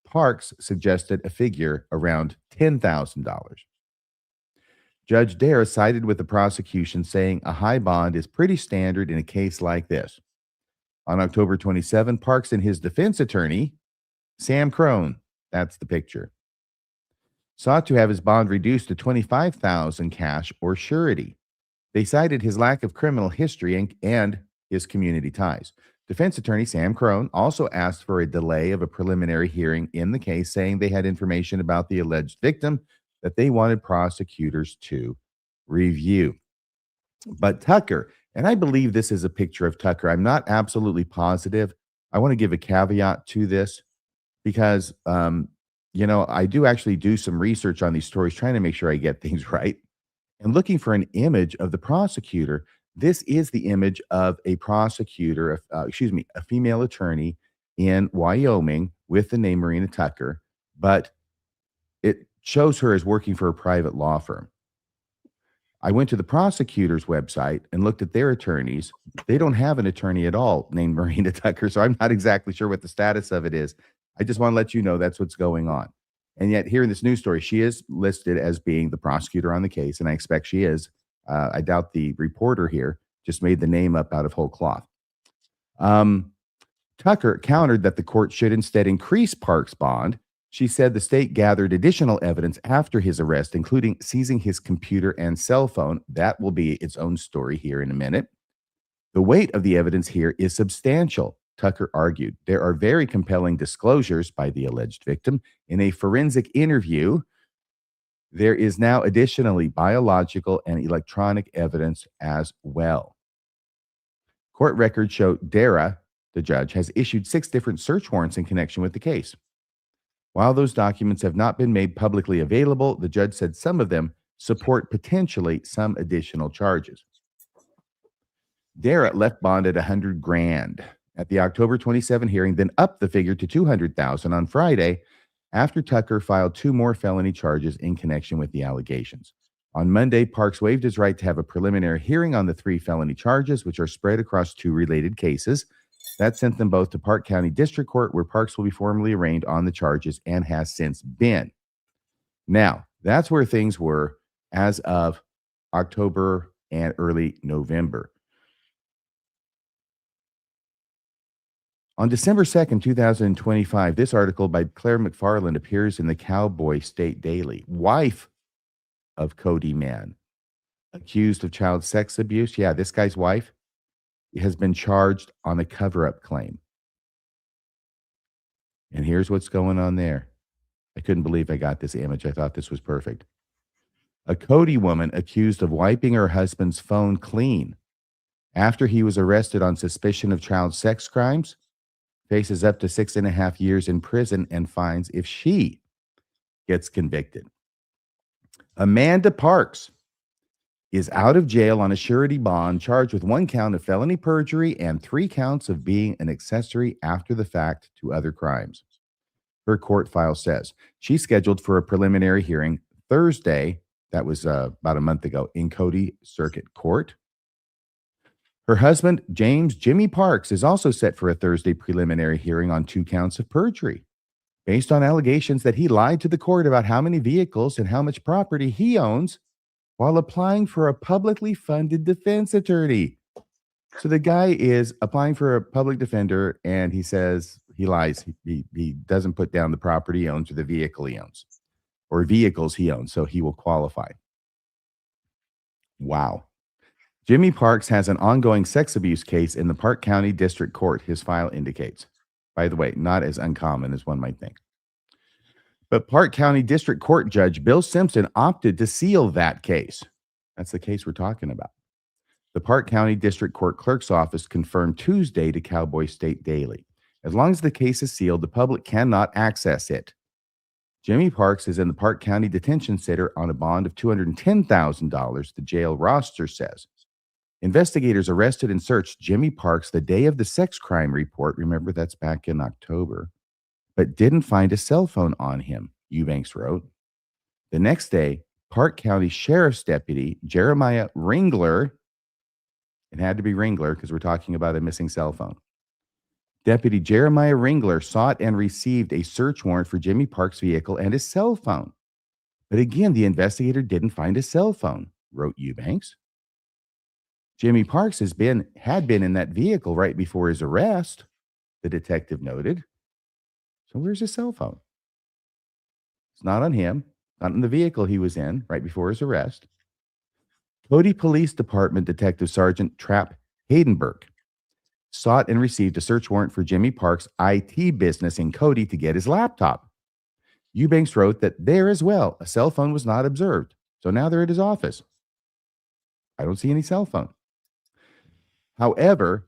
Parks suggested a figure around $10,000. Judge Dare sided with the prosecution, saying a high bond is pretty standard in a case like this. On October 27, Parks and his defense attorney, Sam Crone, that's the picture, sought to have his bond reduced to $25,000 cash or surety. They cited his lack of criminal history and his community ties. Defense attorney Sam Crone also asked for a delay of a preliminary hearing in the case, saying they had information about the alleged victim that they wanted prosecutors to review. But Tucker, and I believe this is a picture of Tucker, I'm not absolutely positive. I want to give a caveat to this because, I do actually do some research on these stories, trying to make sure I get things right. And looking for an image of the prosecutor, this is the image of a prosecutor, a female attorney in Wyoming with the name Marina Tucker, but it shows her as working for a private law firm. I went to the prosecutor's website and looked at their attorneys. They don't have an attorney at all named Marina Tucker, so I'm not exactly sure what the status of it is. I just want to let you know that's what's going on. And yet here in this news story, she is listed as being the prosecutor on the case, and I expect she is. I doubt the reporter here just made the name up out of whole cloth. Tucker countered that the court should instead increase Parks' bond. She said the state gathered additional evidence after his arrest, including seizing his computer and cell phone. That will be its own story here in a minute. The weight of the evidence here is substantial, Tucker argued. There are very compelling disclosures by the alleged victim. In a forensic interview, there is now additionally biological and electronic evidence as well. Court records show Dara, the judge, has issued 6 different search warrants in connection with the case. While those documents have not been made publicly available, the judge said some of them support potentially some additional charges. Dara left bond at $100,000 at the October 27 hearing, then upped the figure to $200,000 on Friday after Tucker filed 2 more felony charges in connection with the allegations. On Monday, Parks waived his right to have a preliminary hearing on the 3 felony charges, which are spread across 2 related cases. That sent them both to Park County District Court, where Parks will be formally arraigned on the charges and has since been. Now, that's where things were as of October and early November. On December 2nd, 2025, this article by Claire McFarland appears in the Cowboy State Daily. Wife of Cody man accused of child sex abuse. Yeah, this guy's wife has been charged on a cover-up claim. And here's what's going on there. I couldn't believe I got this image. I thought this was perfect. A Cody woman accused of wiping her husband's phone clean after he was arrested on suspicion of child sex crimes faces up to 6.5 years in prison and fines if she gets convicted. Amanda Parks is out of jail on a surety bond, charged with 1 count of felony perjury and 3 counts of being an accessory after the fact to other crimes. Her court file says she's scheduled for a preliminary hearing Thursday. That was about a month ago in Cody Circuit Court. Her husband, James Jimmy Parks, is also set for a Thursday preliminary hearing on 2 counts of perjury, based on allegations that he lied to the court about how many vehicles and how much property he owns while applying for a publicly funded defense attorney. So the guy is applying for a public defender, and he says he lies. He doesn't put down the property he owns or the vehicle he owns or vehicles he owns, so he will qualify. Wow. Jimmy Parks has an ongoing sex abuse case in the Park County District Court, his file indicates. By the way, not as uncommon as one might think. But Park County District Court Judge Bill Simpson opted to seal that case. That's the case we're talking about. The Park County District Court Clerk's Office confirmed Tuesday to Cowboy State Daily. As long as the case is sealed, the public cannot access it. Jimmy Parks is in the Park County Detention Center on a bond of $210,000, the jail roster says. Investigators arrested and searched Jimmy Parks the day of the sex crime report. Remember, that's back in October. But didn't find a cell phone on him, Eubanks wrote. The next day, Park County Sheriff's Deputy Jeremiah Ringler, it had to be Ringler because we're talking about a missing cell phone. Deputy Jeremiah Ringler sought and received a search warrant for Jimmy Parks' vehicle and his cell phone. But again, the investigator didn't find a cell phone, wrote Eubanks. Jimmy Parks had been in that vehicle right before his arrest, the detective noted. So where's his cell phone? It's not on him, not in the vehicle he was in right before his arrest. Cody Police Department Detective Sergeant Trapp Haydenberg sought and received a search warrant for Jimmy Parks' IT business in Cody to get his laptop. Eubanks wrote that there as well, a cell phone was not observed. So now they're at his office. I don't see any cell phone. However,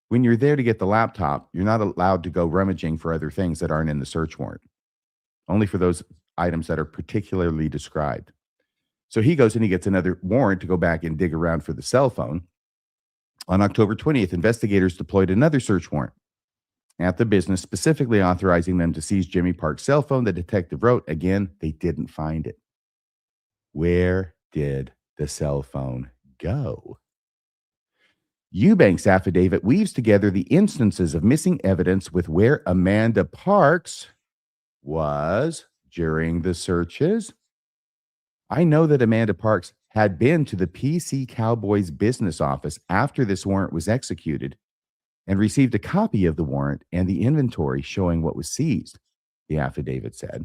when you're there to get the laptop, you're not allowed to go rummaging for other things that aren't in the search warrant, only for those items that are particularly described. So he goes and he gets another warrant to go back and dig around for the cell phone. On October 20th, investigators deployed another search warrant at the business, specifically authorizing them to seize Jimmy Parks' cell phone. The detective wrote, again, they didn't find it. Where did the cell phone go? Eubanks' affidavit weaves together the instances of missing evidence with where Amanda Parks was during the searches. I know that Amanda Parks had been to the PC Cowboys business office after this warrant was executed and received a copy of the warrant and the inventory showing what was seized, the affidavit said.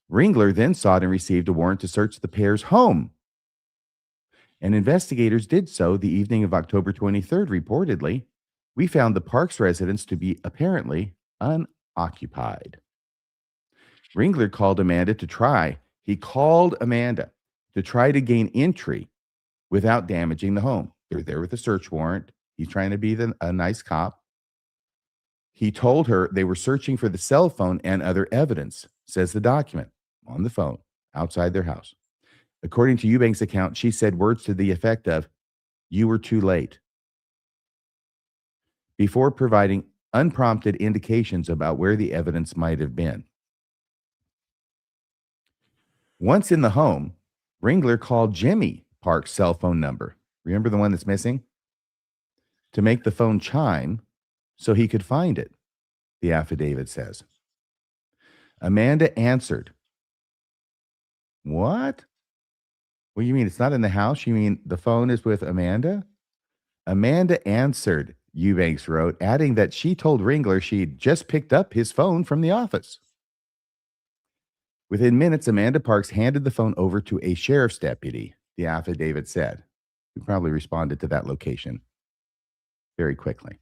Ringler then sought and received a warrant to search the pair's home. And investigators did so the evening of October 23rd, reportedly. We found the Parks residence to be apparently unoccupied. Ringler called Amanda to try. He called Amanda to try to gain entry without damaging the home. They're there with a search warrant. He's trying to be a nice cop. He told her they were searching for the cell phone and other evidence, says the document, on the phone outside their house. According to Eubanks' account, she said words to the effect of, "You were too late," before providing unprompted indications about where the evidence might have been. Once in the home, Ringler called Jimmy Parks' cell phone number. Remember the one that's missing? To make the phone chime so he could find it, the affidavit says. Amanda answered. What? What do you mean? It's not in the house? You mean the phone is with Amanda? Amanda answered, Eubanks wrote, adding that she told Ringler she'd just picked up his phone from the office. Within minutes, Amanda Parks handed the phone over to a sheriff's deputy, the affidavit said, who probably responded to that location very quickly.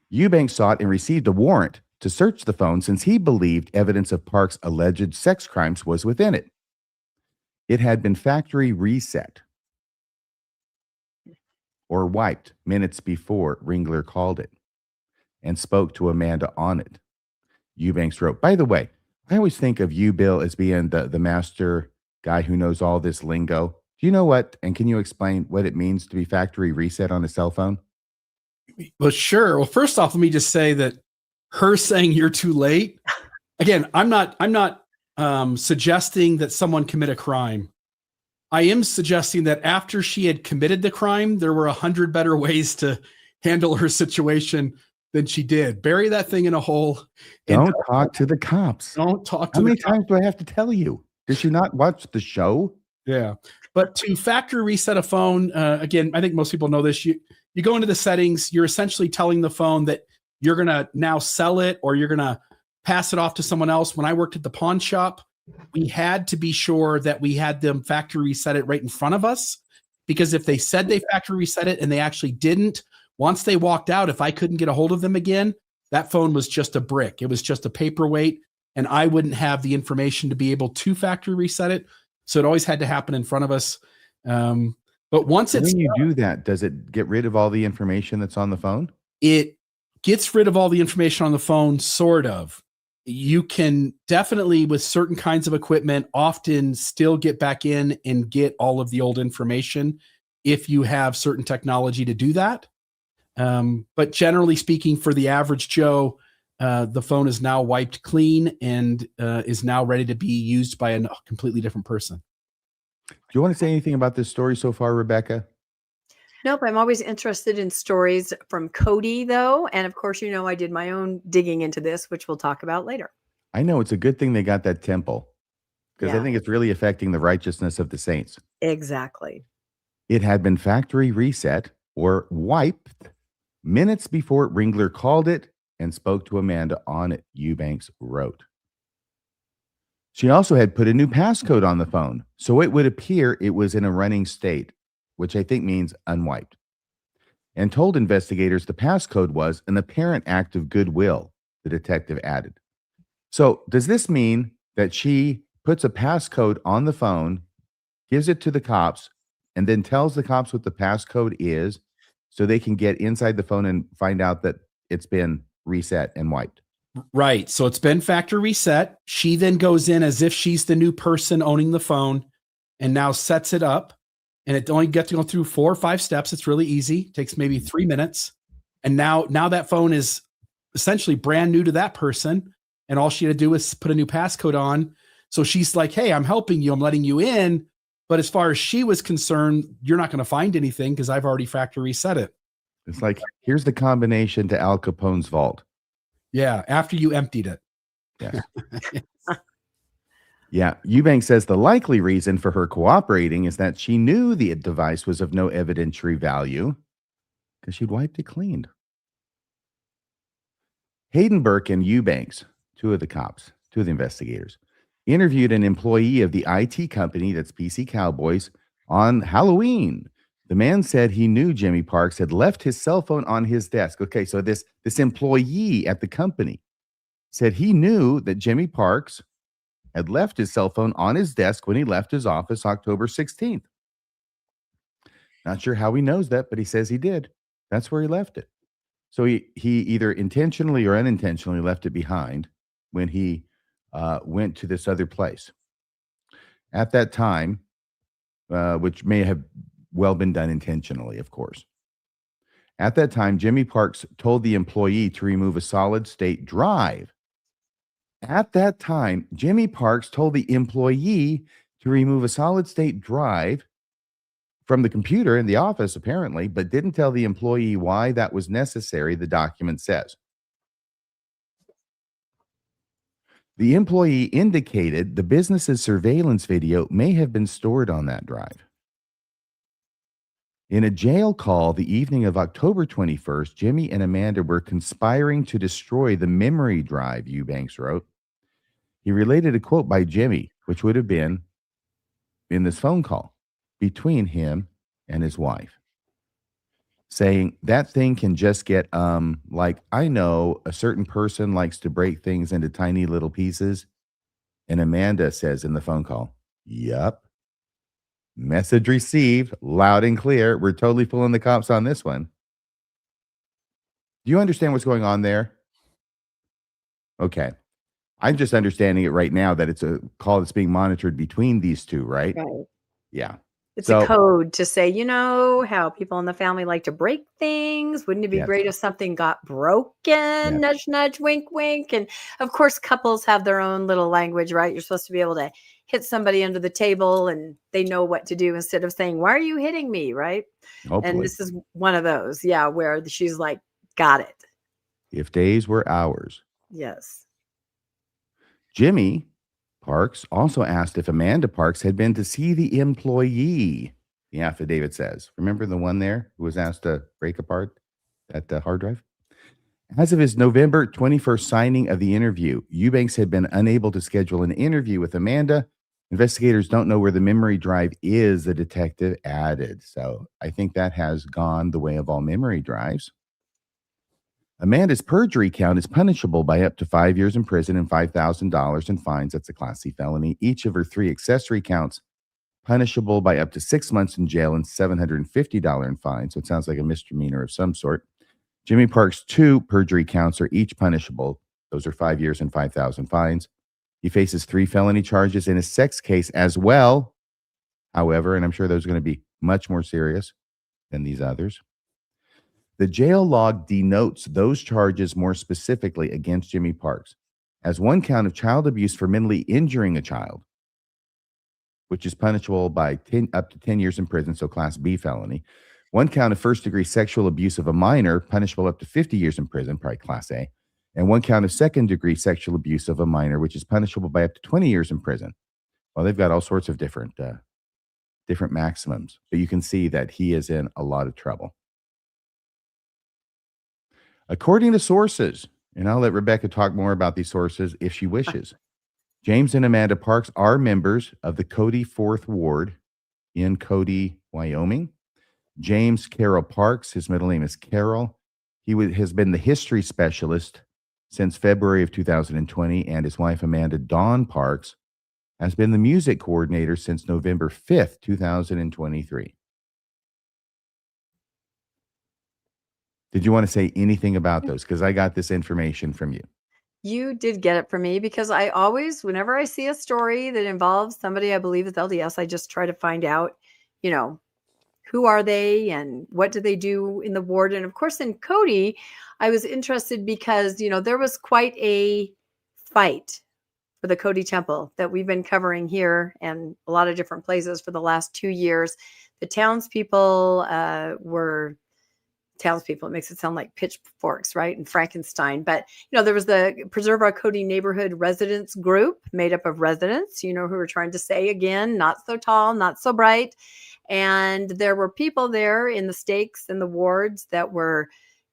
Eubanks sought and received a warrant to search the phone since he believed evidence of Parks' alleged sex crimes was within it. It had been factory reset or wiped minutes before Ringler called it and spoke to Amanda on it. Eubanks wrote. By the way, I always think of you, Bill, as being the master guy who knows all this lingo. Do you know what? And can you explain what it means to be factory reset on a cell phone? Well, sure. Well, first off, let me just say that her saying you're too late. Again, I'm not suggesting that someone commit a crime. I am suggesting that after she had committed the crime, there were 100 better ways to handle her situation than she did. Bury that thing in a hole. Don't talk to the cops. Don't talk to How the many cops. times do I have to tell you? Did she not watch the show? Yeah. But to factory reset a phone, again, I think most people know this. You go into the settings, you're essentially telling the phone that you're going to now sell it or you're going to pass it off to someone else. When I worked at the pawn shop, we had to be sure that we had them factory reset it right in front of us, because if they said they factory reset it and they actually didn't, once they walked out, if I couldn't get a hold of them again, that phone was just a brick. It was just a paperweight, and I wouldn't have the information to be able to factory reset it. So it always had to happen in front of us. But once when you do that, does it get rid of all the information that's on the phone? It gets rid of all the information on the phone, sort of. You can definitely, with certain kinds of equipment, often still get back in and get all of the old information if you have certain technology to do that. But generally speaking, for the average Joe, the phone is now wiped clean and is now ready to be used by a completely different person. Do you want to say anything about this story so far, Rebecca? Nope. I'm always interested in stories from Cody, though. And of course, I did my own digging into this, which we'll talk about later. I know it's a good thing they got that temple, because I think it's really affecting the righteousness of the saints. Exactly. It had been factory reset or wiped minutes before Ringler called it and spoke to Amanda on it, Eubanks wrote. She also had put a new passcode on the phone, so it would appear it was in a running state, which I think means unwiped, and told investigators the passcode was an apparent act of goodwill, the detective added. So does this mean that she puts a passcode on the phone, gives it to the cops, and then tells the cops what the passcode is so they can get inside the phone and find out that it's been reset and wiped? Right. So it's been factory reset. She then goes in as if she's the new person owning the phone and now sets it up. And it only gets to go through 4 or 5 steps. It's really easy. It takes maybe 3 minutes. And now that phone is essentially brand new to that person. And all she had to do is put a new passcode on. So she's like, hey, I'm helping you. I'm letting you in. But as far as she was concerned, you're not going to find anything because I've already factory reset it. It's like, here's the combination to Al Capone's vault. Yeah. After you emptied it. Yes. Yeah. Eubanks says the likely reason for her cooperating is that she knew the device was of no evidentiary value because she'd wiped it clean. Hayden Burke and Eubanks, two of the investigators, interviewed an employee of the IT company that's PC Cowboys on Halloween. The man said he knew Jimmy Parks had left his cell phone on his desk. Okay, so this employee at the company said he knew that Jimmy Parks had left his cell phone on his desk when he left his office October 16th. Not sure how he knows that, but he says he did. That's where he left it. So he either intentionally or unintentionally left it behind when he went to this other place. At that time, which may have well been done intentionally, of course. At that time, Jimmy Parks told the employee to remove a solid-state drive. At that time, Jimmy Parks told the employee to remove a solid-state drive from the computer in the office, apparently, but didn't tell the employee why that was necessary, the document says. The employee indicated the business's surveillance video may have been stored on that drive. In a jail call the evening of October 21st, Jimmy and Amanda were conspiring to destroy the memory drive, Eubanks wrote. He related a quote by Jimmy, which would have been in this phone call between him and his wife, saying that thing can just get, like, I know a certain person likes to break things into tiny little pieces. And Amanda says in the phone call, yup. Message received, loud and clear. We're totally fooling the cops on this one. Do you understand what's going on there? Okay. I'm just understanding it right now that it's a call that's being monitored between these two, right? Right. Yeah. It's a So, code to say, you know, how people in the family like to break things. Wouldn't it be yes, great if something got broken? yes, Nudge, nudge, wink, wink. And of course, couples have their own little language, right? You're supposed to be able to hit somebody under the table and they know what to do instead of saying, why are you hitting me? Right. And hopefully. this is one of those, yeah, where she's like, got it. If days were hours. Yes. Jimmy Parks also asked if Amanda Parks had been to see the employee, the affidavit says. Remember the one there who was asked to break apart that hard drive? As of his November 21st signing of the interview, Eubanks had been unable to schedule an interview with Amanda. Investigators don't know where the memory drive is, the detective added. So I think that has gone the way of all memory drives. Amanda's perjury count is punishable by up to 5 years in prison and $5,000 in fines. That's a Class C felony. Each of her 3 accessory counts punishable by up to 6 months in jail and $750 in fines. So it sounds like a misdemeanor of some sort. Jimmy Park's 2 perjury counts are each punishable. Those are 5 years and 5,000 fines. He faces 3 felony charges in his sex case as well. However, and I'm sure those are going to be much more serious than these others. The jail log denotes those charges more specifically against Jimmy Parks as 1 count of child abuse for mentally injuring a child, which is punishable by up to 10 years in prison, so Class B felony. 1 count of first-degree sexual abuse of a minor, punishable up to 50 years in prison, probably Class A. And 1 count of second-degree sexual abuse of a minor, which is punishable by up to 20 years in prison. Well, they've got all sorts of different maximums, but you can see that he is in a lot of trouble. According to sources, and I'll let Rebecca talk more about these sources if she wishes, James and Amanda Parks are members of the Cody 4th Ward in Cody, Wyoming. James Carroll Parks, his middle name is Carroll. He has been the history specialist since February of 2020, and his wife, Amanda Dawn Parks, has been the music coordinator since November 5th, 2023. Did you want to say anything about those? Because I got this information from you. You did get it from me because I always, whenever I see a story that involves somebody I believe is LDS, I just try to find out, you know, who are they and what do they do in the ward? And of course, in Cody, I was interested because, you know, there was quite a fight for the Cody Temple that we've been covering here and a lot of different places for the last 2 years. The townspeople were townspeople. It makes it sound like pitchforks, right? And Frankenstein. But, you know, there was the Preserve Our Cody Neighborhood Residents group made up of residents, you know, who were trying to say again, not so tall, not so bright. And there were people there in the stakes and the wards that were,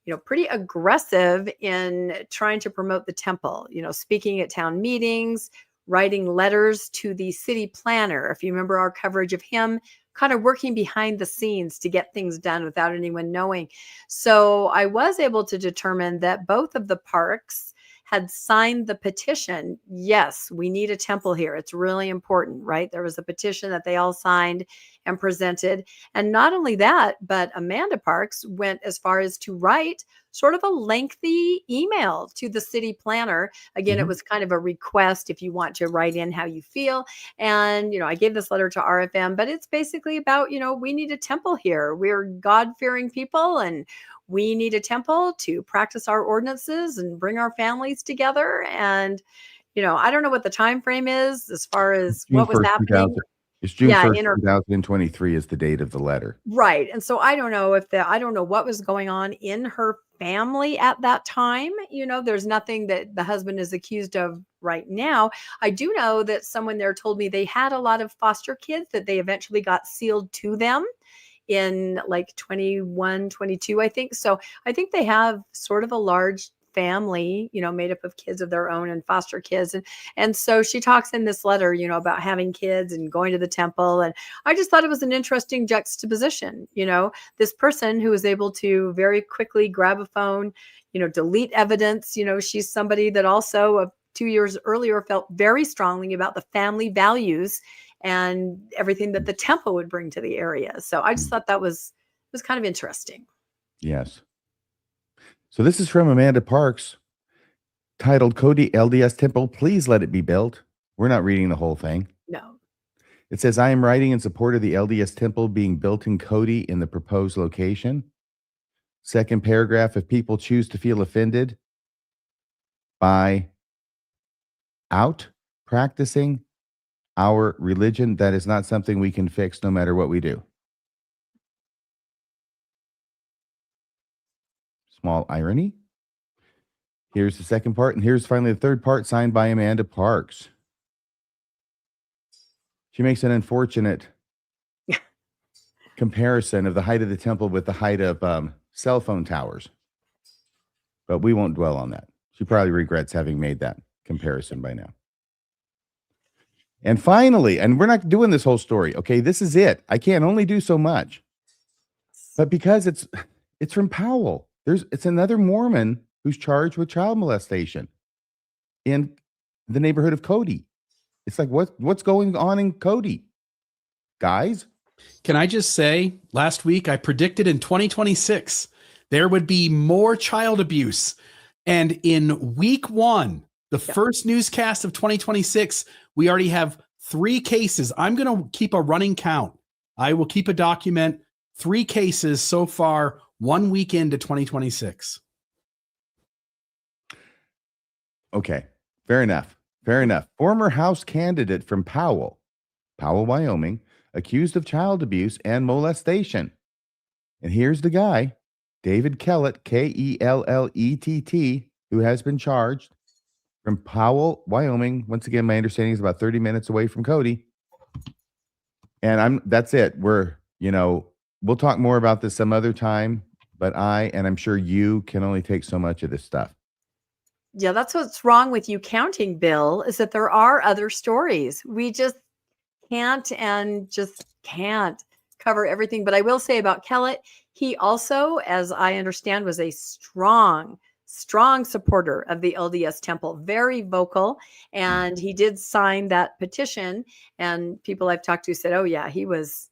you know, pretty aggressive in trying to promote the temple, you know, speaking at town meetings, writing letters to the city planner. If you remember our coverage of him, kind of working behind the scenes to get things done without anyone knowing. So I was able to determine that both of the parks had signed the petition. Yes, we need a temple here. It's really important, right? There was a petition that they all signed and presented. And not only that, but Amanda Parks went as far as to write sort of a lengthy email to the city planner. Again, it was kind of a request if you want to write in how you feel. And, you know, I gave this letter to RFM, but it's basically about, you know, we need a temple here. We're God-fearing people and we need a temple to practice our ordinances and bring our families together. And, you know, I don't know what the time frame is as far as June what was 1st, happening. It's June Yeah, 1st, 2023 is the date of the letter. Right. And so I don't know I don't know what was going on in her family at that time. You know, there's nothing that the husband is accused of right now. I do know that someone there told me they had a lot of foster kids that they eventually got sealed to them in like 21, 22, I think. So I think they have sort of a large family, you know, made up of kids of their own and foster kids. And so she talks in this letter, you know, about having kids and going to the temple. And I just thought it was an interesting juxtaposition, you know, this person who was able to very quickly grab a phone, you know, delete evidence. You know, she's somebody that also 2 years earlier felt very strongly about the family values and everything that the temple would bring to the area. So I just thought that was kind of interesting. Yes. So this is from Amanda Parks. titled Cody LDS Temple, Please Let It Be Built. We're not reading the whole thing. No. It says, I am writing in support of the LDS Temple being built in Cody in the proposed location. Second paragraph, if people choose to feel offended by out practicing our religion, that is not something we can fix no matter what we do. Small irony. Here's the second part, and here's finally the third part, signed by Amanda Parks. She makes an unfortunate comparison of the height of the temple with the height of cell phone towers. But we won't dwell on that. She probably regrets having made that comparison by now. And finally, and we're not doing this whole story, okay? This is it. I can only do so much. But because it's from Powell, it's another Mormon who's charged with child molestation in the neighborhood of Cody. It's like, what's going on in Cody, guys? Can I just say, last week I predicted in 2026 there would be more child abuse. And in week 1, the first newscast of 2026, we already have 3 cases. I'm going to keep a running count. I will keep a document. 3 cases so far, 1 week into 2026. Okay, fair enough. Fair enough. Former House candidate from Powell, Wyoming, accused of child abuse and molestation. And here's the guy, David Kellett, Kellett, who has been charged from Powell, Wyoming. Once again, my understanding is about 30 minutes away from Cody. And that's it. We'll talk more about this some other time, but I'm sure you can only take so much of this stuff. Yeah, that's what's wrong with you counting, Bill, is that there are other stories. We just can't cover everything. But I will say about Kellett, he also, as I understand, was a strong supporter of the LDS Temple, very vocal. And he did sign that petition. And people I've talked to said, oh yeah, he was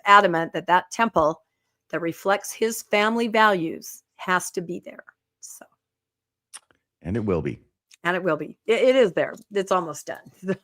adamant that temple that reflects his family values has to be there. So. And it will be. It is there. It's almost done. So,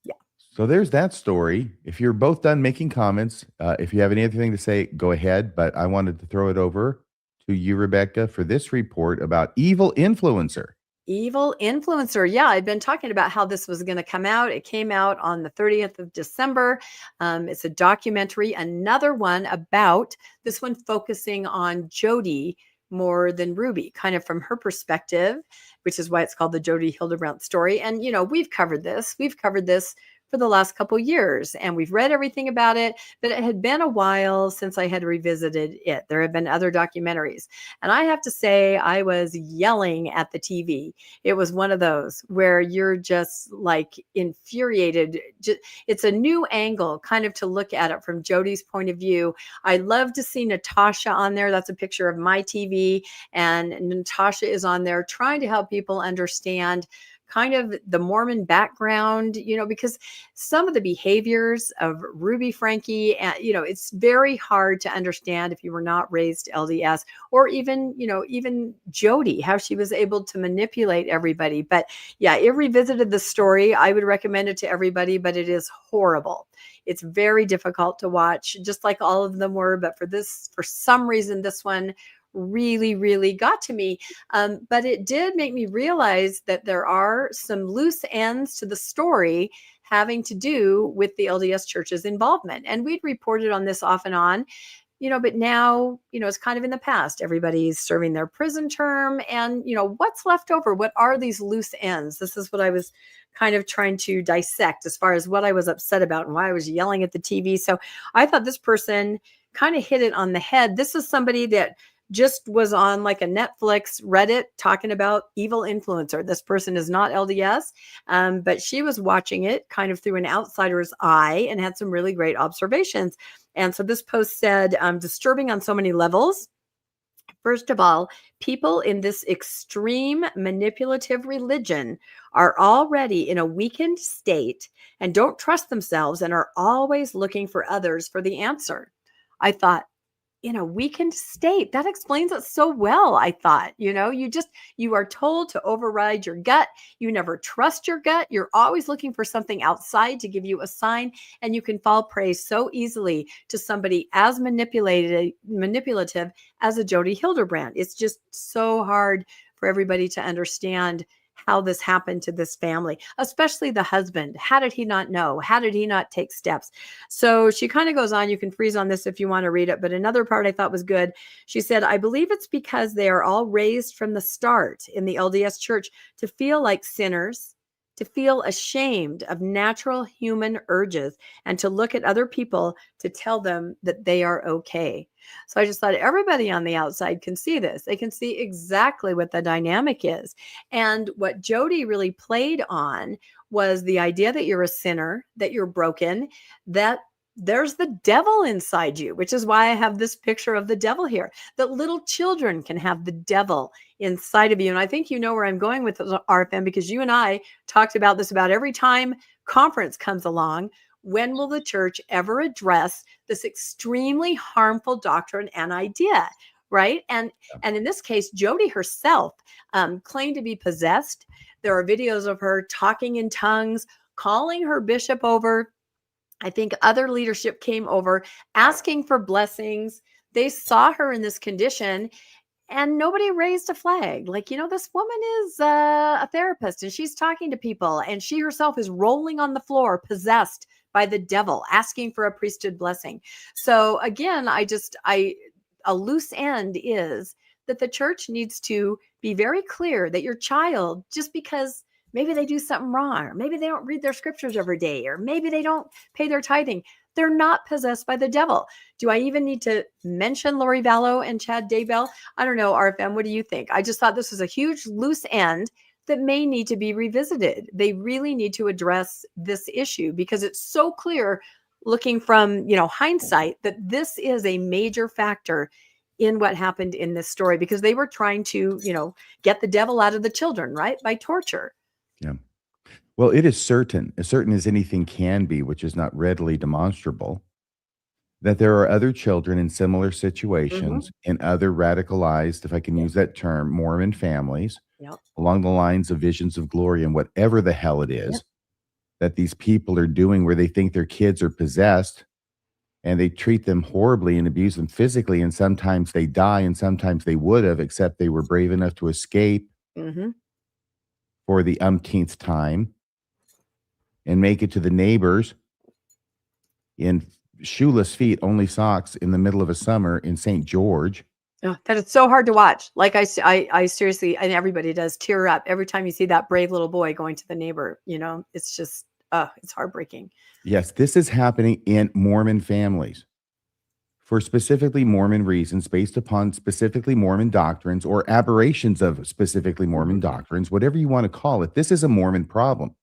yeah. So there's that story. If you're both done making comments, if you have anything to say, go ahead. But I wanted to throw it over to you, Rebecca, for this report about evil influencer. Evil influencer. Yeah, I've been talking about how this was going to come out. It came out on the 30th of December. It's a documentary, another one about this one focusing on Jody more than Ruby, kind of from her perspective, which is why it's called the Jody Hildebrandt story. And, we've covered this for the last couple years, and we've read everything about it, but it had been a while since I had revisited it. There have been other documentaries, and I have to say I was yelling at the TV. It was one of those where you're just like infuriated. It's a new angle kind of to look at it from Jody's point of view. I love to see Natasha on there. That's a picture of my TV, and Natasha is on there trying to help people understand kind of the Mormon background, because some of the behaviors of Ruby Frankie, it's very hard to understand if you were not raised LDS, or even Jody, how she was able to manipulate everybody. But yeah, it revisited the story. I would recommend it to everybody, but it is horrible. It's very difficult to watch, just like all of them were. But for some reason, this one really, really got to me. But it did make me realize that there are some loose ends to the story having to do with the LDS Church's involvement. And we'd reported on this off and on, but now, it's kind of in the past. Everybody's serving their prison term, and, what's left over? What are these loose ends? This is what I was kind of trying to dissect as far as what I was upset about and why I was yelling at the TV. So I thought this person kind of hit it on the head. This is somebody that just was on like a Netflix Reddit talking about evil influencer. This person is not LDS, but she was watching it kind of through an outsider's eye and had some really great observations. And so this post said, disturbing on so many levels. First of all, people in this extreme manipulative religion are already in a weakened state and don't trust themselves and are always looking for others for the answer. I thought, in a weakened state. That explains it so well, I thought. You are told to override your gut. You never trust your gut. You're always looking for something outside to give you a sign, and you can fall prey so easily to somebody as manipulative as a Jody Hildebrand. It's just so hard for everybody to understand how this happened to this family, especially the husband. How did he not know? How did he not take steps? So she kind of goes on. You can freeze on this if you want to read it. But another part I thought was good. She said, I believe it's because they are all raised from the start in the LDS church to feel like sinners, to feel ashamed of natural human urges, and to look at other people to tell them that they are okay. So I just thought everybody on the outside can see this. They can see exactly what the dynamic is. And what Jody really played on was the idea that you're a sinner, that you're broken, that there's the devil inside you, which is why I have this picture of the devil here, that little children can have the devil inside of you. And I think you know where I'm going with this, RFM, because you and I talked about this about every time conference comes along. When will the church ever address this extremely harmful doctrine and idea, right? And in this case, Jody herself claimed to be possessed. There are videos of her talking in tongues, calling her bishop over. I think other leadership came over asking for blessings. They saw her in this condition and nobody raised a flag. Like, this woman is a therapist and she's talking to people, and she herself is rolling on the floor, possessed by the devil, asking for a priesthood blessing. So again, a loose end is that the church needs to be very clear that your child, just because maybe they do something wrong, or maybe they don't read their scriptures every day, or maybe they don't pay their tithing, they're not possessed by the devil. Do I even need to mention Lori Vallow and Chad Daybell? I don't know, RFM, what do you think? I just thought this was a huge loose end that may need to be revisited. They really need to address this issue because it's so clear looking from, hindsight that this is a major factor in what happened in this story, because they were trying to, get the devil out of the children, right? By torture. Yeah. Well, it is certain, as certain as anything can be, which is not readily demonstrable, that there are other children in similar situations in other radicalized, if I can use that term, Mormon families, along the lines of visions of glory and whatever the hell it is that these people are doing, where they think their kids are possessed and they treat them horribly and abuse them physically. And sometimes they die and sometimes they would have, except they were brave enough to escape for the umpteenth time and make it to the neighbors in shoeless feet, only socks, in the middle of a summer in St. George. Oh, that is so hard to watch. Like I seriously, and everybody does, tear up every time you see that brave little boy going to the neighbor. It's just, it's heartbreaking. Yes, this is happening in Mormon families for specifically Mormon reasons, based upon specifically Mormon doctrines or aberrations of specifically Mormon doctrines, whatever you want to call it. This is a Mormon problem,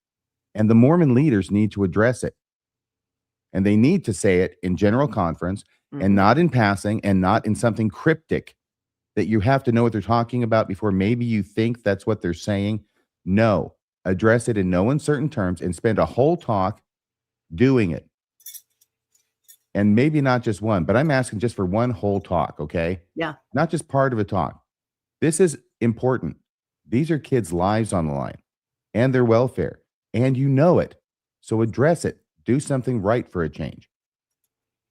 and the Mormon leaders need to address it. And they need to say it in general conference and not in passing and not in something cryptic that you have to know what they're talking about before maybe you think that's what they're saying. No, address it in no uncertain terms and spend a whole talk doing it. And maybe not just one, but I'm asking just for one whole talk, okay? Yeah. Not just part of a talk. This is important. These are kids' lives on the line and their welfare, and you know it. So address it. Do something right for a change.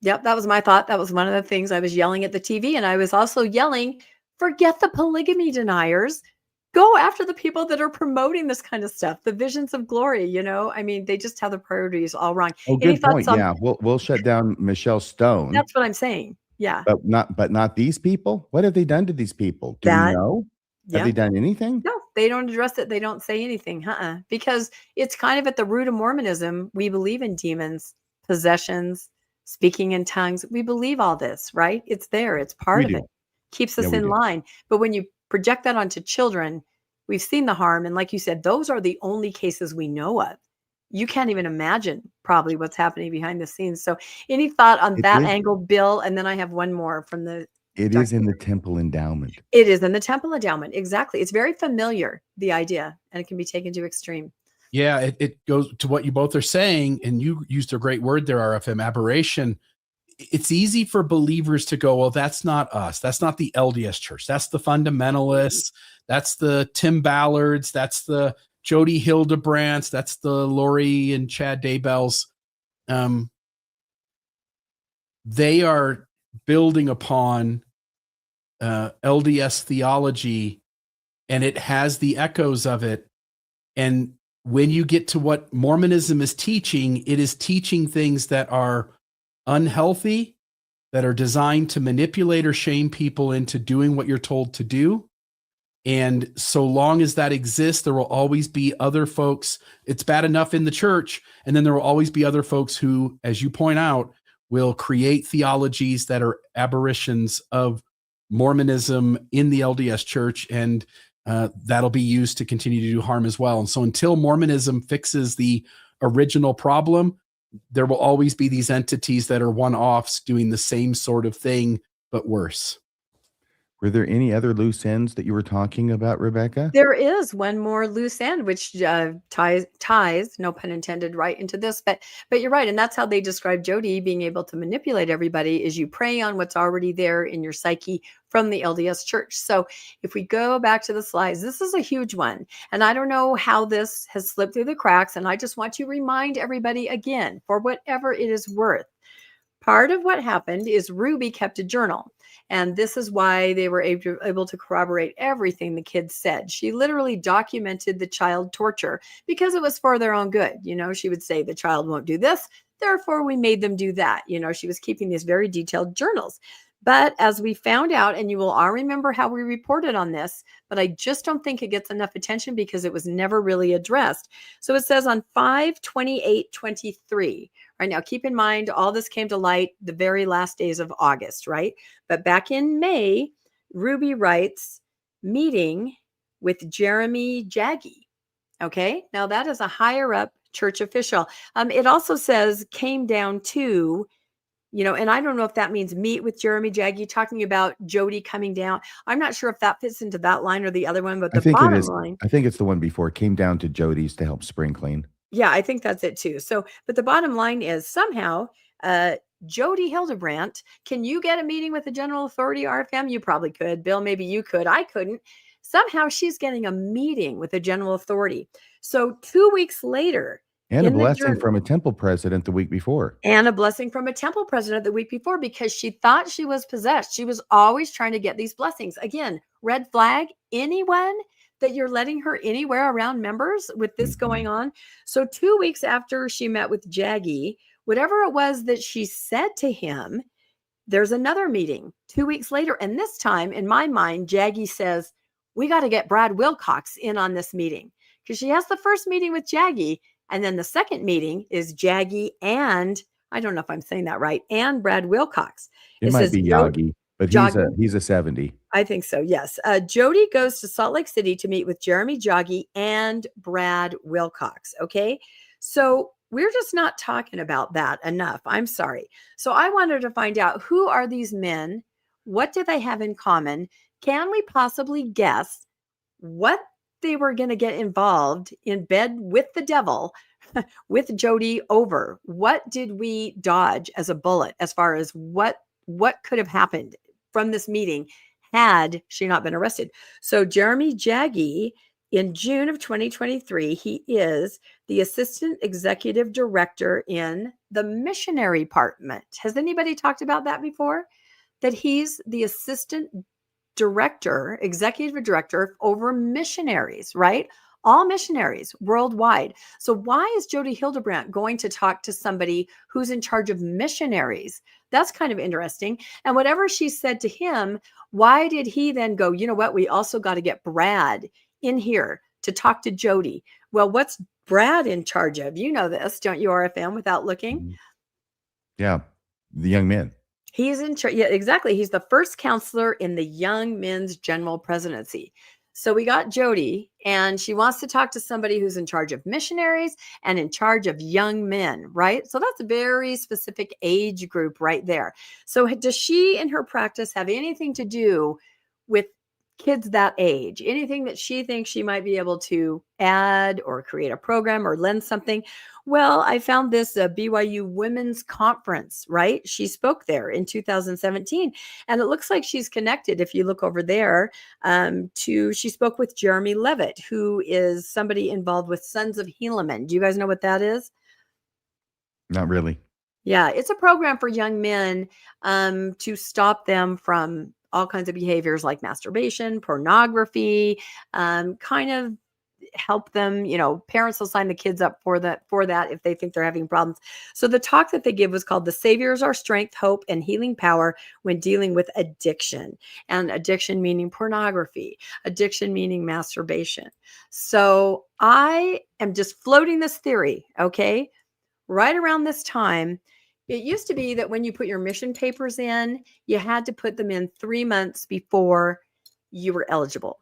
Yep, that was my thought. That was one of the things I was yelling at the TV. And I was also yelling, forget the polygamy deniers. Go after the people that are promoting this kind of stuff, the visions of glory. They just have the priorities all wrong. Oh, good point. Yeah, we'll shut down Michelle Stone. That's what I'm saying. Yeah. But not these people. What have they done to these people? Do we know? Have they done anything? No, they don't address it. They don't say anything. Because it's kind of at the root of Mormonism. We believe in demons, possessions, speaking in tongues. We believe all this, right? It's there. It's part of it. Keeps us in line. But when you project that onto children, we've seen the harm. And like you said, those are the only cases we know of. You can't even imagine probably what's happening behind the scenes. So any thought on that angle, Bill? And then I have one more from the... It is in the temple endowment. It is in the temple endowment. Exactly. It's very familiar, the idea, and it can be taken to extreme. Yeah, it goes to what you both are saying. And you used a great word there, RFM, aberration. it's easy for believers to go, well, that's not us. That's not the LDS church. That's the fundamentalists. That's the Tim Ballards. That's the Jody Hildebrandts. That's the Lori and Chad Daybells. They are building upon LDS theology, and it has the echoes of it. And when you get to what Mormonism is teaching, it is teaching things that are unhealthy, that are designed to manipulate or shame people into doing what you're told to do. And so long as that exists, there will always be other folks. It's bad enough in the church. And then there will always be other folks who, as you point out, will create theologies that are aberrations of Mormonism in the LDS church. And that'll be used to continue to do harm as well. And so until Mormonism fixes the original problem, there will always be these entities that are one-offs doing the same sort of thing, but worse. Were there any other loose ends that you were talking about, Rebecca? There is one more loose end, which ties, no pun intended, right into this. But you're right. And that's how they describe Jody being able to manipulate everybody, is you prey on what's already there in your psyche from the LDS church. So if we go back to the slides, this is a huge one. And I don't know how this has slipped through the cracks. And I just want to remind everybody again, for whatever it is worth, part of what happened is Ruby kept a journal. And this is why they were able to corroborate everything the kids said. She literally documented the child torture because it was for their own good. You know, she would say the child won't do this, therefore we made them do that. You know, she was keeping these very detailed journals. But as we found out, and you will all remember how we reported on this, but I just don't think it gets enough attention because it was never really addressed. So it says on 5/28/23. Right now, keep in mind, all this came to light the very last days of August, right? But back in May, Ruby writes, meeting with Jeremy Jaggi. Okay, now that is a higher up church official. It also says came down to, you know, and I don't know if that means meet with Jeremy Jaggi, talking about Jody coming down. I'm not sure if that fits into that line or the other one, but I the think it bottom is. line. I think it's the one before. Came down to Jody's to help spring clean. Yeah, I think that's it too. So, but the bottom line is somehow, Jody Hildebrandt, can you get a meeting with the general authority, RFM? You probably could. Bill, maybe you could. I couldn't. Somehow she's getting a meeting with the general authority. So 2 weeks later, And a in the blessing journal, from a temple president the week before. and a blessing from a temple president the week before, because she thought she was possessed. She was always trying to get these blessings. Again, red flag, anyone that you're letting her anywhere around members with this going on. So 2 weeks after she met with Jaggi, whatever it was that she said to him, there's another meeting 2 weeks later. And this time, in my mind, Jaggi says, we got to get Brad Wilcox in on this meeting, because she has the first meeting with Jaggi. And then the second meeting is Jaggi and, I don't know if I'm saying that right, and Brad Wilcox. It might be Yagi, but he's a 70. I think so, yes. Jody goes to Salt Lake City to meet with Jeremy Jaggi and Brad Wilcox, okay? So we're just not talking about that enough. I'm sorry. So I wanted to find out, who are these men? What do they have in common? Can we possibly guess what they were going to get involved in bed with the devil with Jody over? What did we dodge as a bullet as far as what could have happened from this meeting had she not been arrested? So Jeremy Jaggi, in June of 2023, he is the assistant executive director in the missionary department. Has anybody talked about that before? That he's the assistant director, executive director over missionaries, right? All missionaries worldwide. So why is Jody Hildebrandt going to talk to somebody who's in charge of missionaries? That's kind of interesting. And whatever she said to him, why did he then go, you know what, we also got to get Brad in here to talk to Jody? Well, what's Brad in charge of? You know this, don't you, RFM, without looking? Yeah, the young men. He's in charge. Yeah, exactly. He's the first counselor in the Young Men's General Presidency. So we got Jody, and she wants to talk to somebody who's in charge of missionaries and in charge of young men, right? So that's a very specific age group right there. So does she in her practice have anything to do with kids that age, anything that she thinks she might be able to add or create a program or lend something. Well, I found this BYU Women's Conference, right? She spoke there in 2017, and it looks like she's connected. If you look over there, she spoke with Jeremy Levitt, who is somebody involved with Sons of Helaman. Do you guys know what that is? Not really. Yeah, it's a program for young men to stop them from all kinds of behaviors like masturbation, pornography, kind of help them. Parents will sign the kids up for that if they think they're having problems. So the talk that they give was called "The Savior is Our Strength, Hope, and Healing Power When Dealing with Addiction," and addiction meaning pornography, addiction meaning masturbation. So I am just floating this theory, okay? Right around this time, it used to be that when you put your mission papers in, you had to put them in 3 months before you were eligible.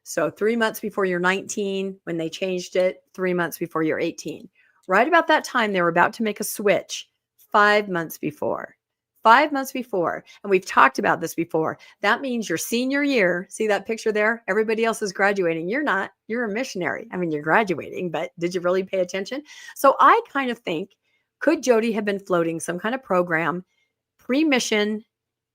So 3 months before you're 19, when they changed it, 3 months before you're 18. Right about that time, they were about to make a switch 5 months before. 5 months before. And we've talked about this before. That means your senior year. See that picture there? Everybody else is graduating. You're not. You're a missionary. I mean, you're graduating, but did you really pay attention? So I kind of think, could Jody have been floating some kind of program pre-mission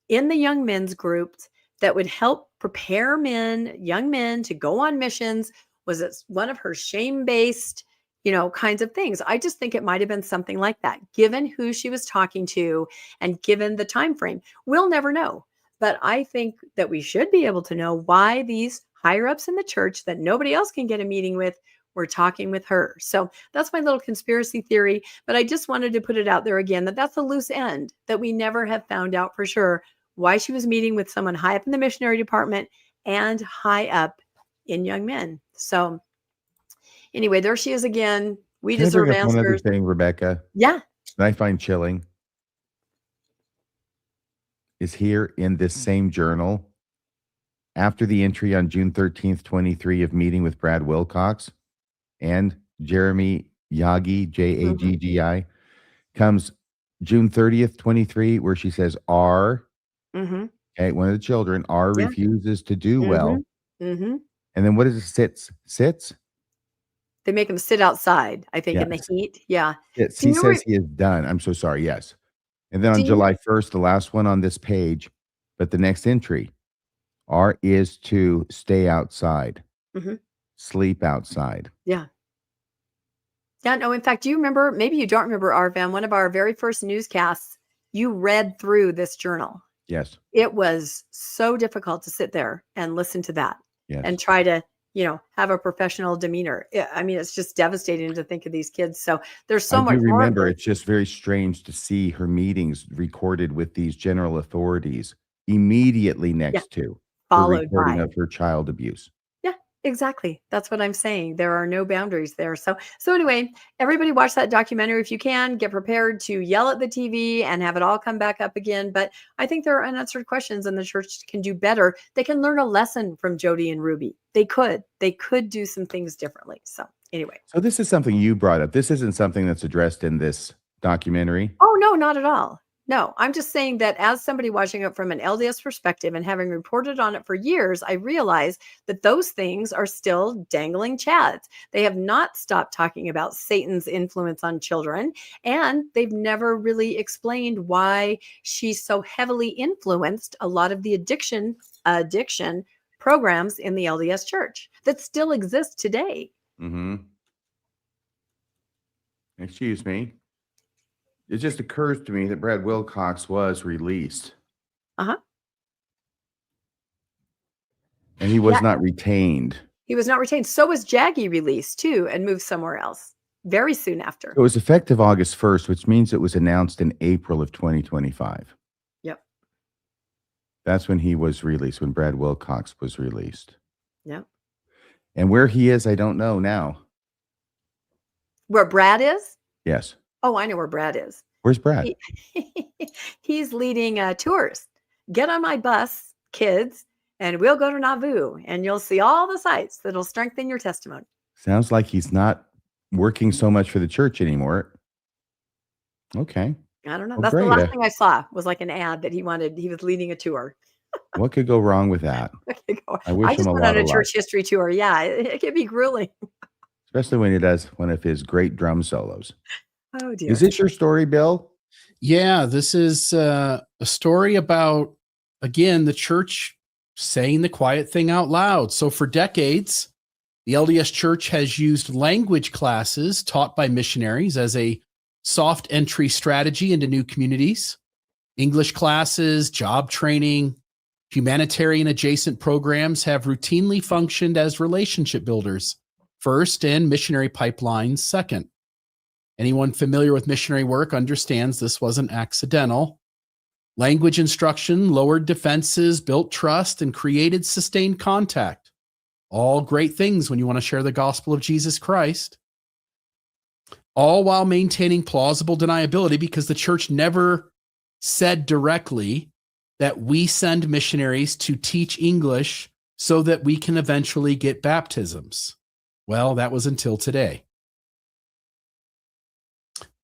in the young men's groups that would help prepare young men to go on missions? Was it one of her shame-based, kinds of things? I just think it might have been something like that, given who she was talking to and given the time frame. We'll never know. But I think that we should be able to know why these higher ups in the church that nobody else can get a meeting with were talking with her. So that's my little conspiracy theory. But I just wanted to put it out there again that that's a loose end, that we never have found out for sure why she was meeting with someone high up in the missionary department and high up in young men. So anyway, there she is again. We Can I deserve bring up one other answers. thing, Rebecca, Yeah. that I find chilling? Is here in this same journal, after the entry on June 13th, 23 of meeting with Brad Wilcox and Jeremy Yagi, Jaggi, comes June 30th, 23, where she says R, Mm-hmm. okay, one of the children, R Yeah. refuses to do well. Mm-hmm. And then what is it? Sits? They make them sit outside, I think, in the Yes. heat. Yeah. Sits. Do He you says he is done. I'm so sorry. Yes. And then on July 1st, the last one on this page, but the next entry, R is to stay outside, sleep outside. Yeah. Yeah. No, in fact, do you remember, maybe you don't remember, Arvan, one of our very first newscasts, you read through this journal. Yes. It was so difficult to sit there and listen to that and try to, have a professional demeanor. I mean, it's just devastating to think of these kids. So there's so I much do more. remember. It's just very strange to see her meetings recorded with these general authorities immediately next to her followed recording by of her child abuse. Yeah, exactly. That's what I'm saying. There are no boundaries there. So anyway, everybody watch that documentary if you can. Get prepared to yell at the TV and have it all come back up again. But I think there are unanswered questions and the church can do better. They can learn a lesson from Jody and Ruby. They could do some things differently. So anyway. So this is something you brought up. This isn't something that's addressed in this documentary. Oh, no, not at all. No, I'm just saying that as somebody watching it from an LDS perspective and having reported on it for years, I realize that those things are still dangling chads. They have not stopped talking about Satan's influence on children, and they've never really explained why she's so heavily influenced a lot of the addiction programs in the LDS church that still exist today. Excuse me. It just occurs to me that Brad Wilcox was released. And he was not retained. He was not retained. So was Jaggi released too and moved somewhere else very soon after. It was effective August 1st, which means it was announced in April of 2025. Yep. That's when he was released, when Brad Wilcox was released. Yep. And where he is, I don't know now. Where Brad is? Yes. Oh, I know where Brad is. Where's Brad? He's leading tours. Get on my bus, kids, and we'll go to Nauvoo, and you'll see all the sites that'll strengthen your testimony. Sounds like he's not working so much for the church anymore. Okay. I don't know. Well, That's great. the last thing I saw was like an ad that he was leading a tour. What could go wrong with that? Okay, go. I wish I him just a went lot on a of luck, church history tour. Yeah, it can be grueling. especially when he does one of his great drum solos. Oh dear. Is this your story, Bill? Yeah, this is a story about, again, the church saying the quiet thing out loud. So for decades, the LDS Church has used language classes taught by missionaries as a soft entry strategy into new communities. English classes, job training, humanitarian adjacent programs have routinely functioned as relationship builders first and missionary pipelines second. Anyone familiar with missionary work understands this wasn't accidental. Language instruction lowered defenses, built trust, and created sustained contact. All great things when you want to share the gospel of Jesus Christ. All while maintaining plausible deniability, because the church never said directly that we send missionaries to teach English so that we can eventually get baptisms. Well, that was until today.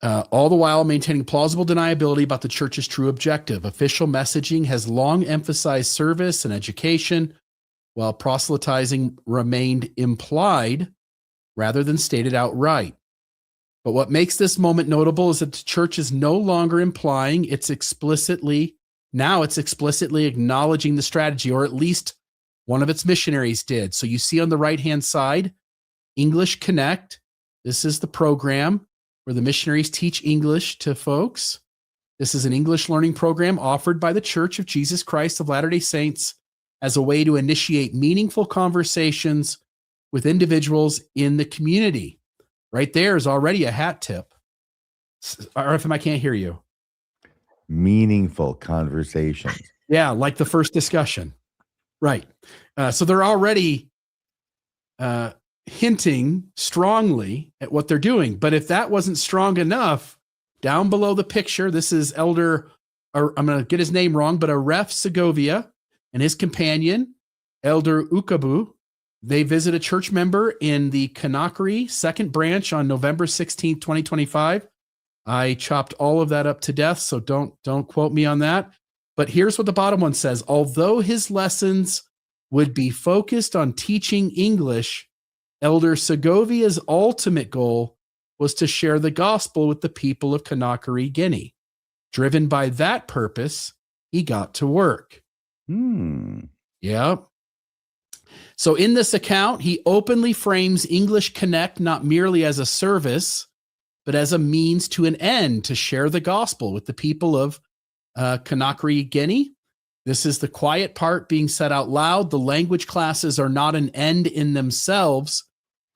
All the while maintaining plausible deniability about the church's true objective. Official messaging has long emphasized service and education, while proselytizing remained implied rather than stated outright. But what makes this moment notable is that the church is no longer implying, it's explicitly acknowledging the strategy, or at least one of its missionaries did. So you see on the right-hand side, English Connect. This is the program where the missionaries teach English to folks. This is an English learning program offered by the Church of Jesus Christ of Latter-day Saints as a way to initiate meaningful conversations with individuals in the community. Right there is already a hat tip. RFM, I can't hear you. Meaningful conversations. Yeah, like the first discussion. Right. So they're already hinting strongly at what they're doing. But if that wasn't strong enough, down below the picture, this is Elder, or I'm going to get his name wrong, but Aref Segovia and his companion, Elder Ukabu. They visit a church member in the Conakry second branch on November 16th, 2025. I chopped all of that up to death, so don't quote me on that. But here's what the bottom one says. Although his lessons would be focused on teaching English, Elder Segovia's ultimate goal was to share the gospel with the people of Conakry, Guinea. Driven by that purpose, he got to work. Yeah. So in this account, he openly frames English Connect not merely as a service, but as a means to an end to share the gospel with the people of Conakry, Guinea. This is the quiet part being said out loud. The language classes are not an end in themselves,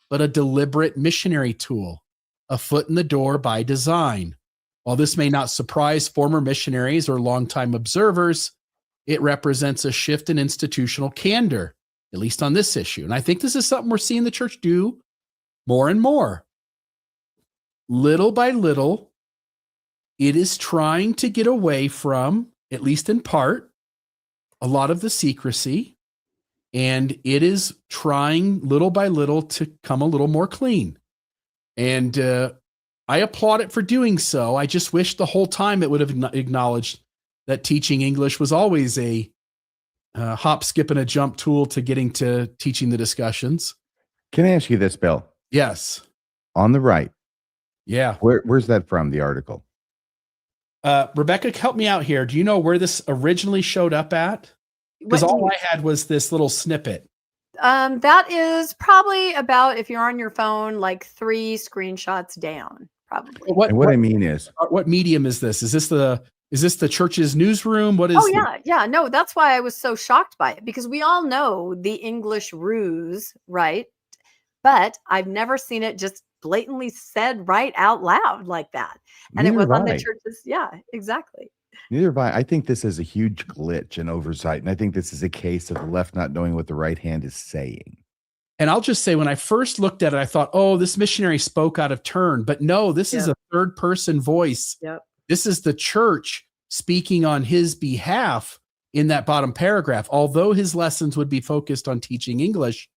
but a deliberate missionary tool, a foot in the door by design. While this may not surprise former missionaries or longtime observers, it represents a shift in institutional candor, at least on this issue. And I think this is something we're seeing the church do more and more. Little by little, it is trying to get away from, at least in part, a lot of the secrecy, and it is trying little by little to come a little more clean. And I applaud it for doing so. I just wish the whole time it would have acknowledged that teaching English was always a hop, skip, and a jump tool to getting to teaching the discussions. Can I ask you this, Bill? Yes. On the right. Yeah. Where's that from, the article? Rebecca, help me out here. Do you know where this originally showed up at? Because all I had was this little snippet. That is probably about, if you're on your phone, like 3 screenshots down, probably. What I mean is, what medium is this? Is this the church's newsroom? What is? Oh yeah. No, that's why I was so shocked by it, because we all know the English ruse, right? But I've never seen it just blatantly said right out loud like that. And it was on the church's. Yeah, exactly. Neither have I. I think this is a huge glitch and oversight. And I think this is a case of the left not knowing what the right hand is saying. And I'll just say, when I first looked at it, I thought, oh, this missionary spoke out of turn. But no, this is a third person voice. Yep. This is the church speaking on his behalf in that bottom paragraph. Although his lessons would be focused on teaching English,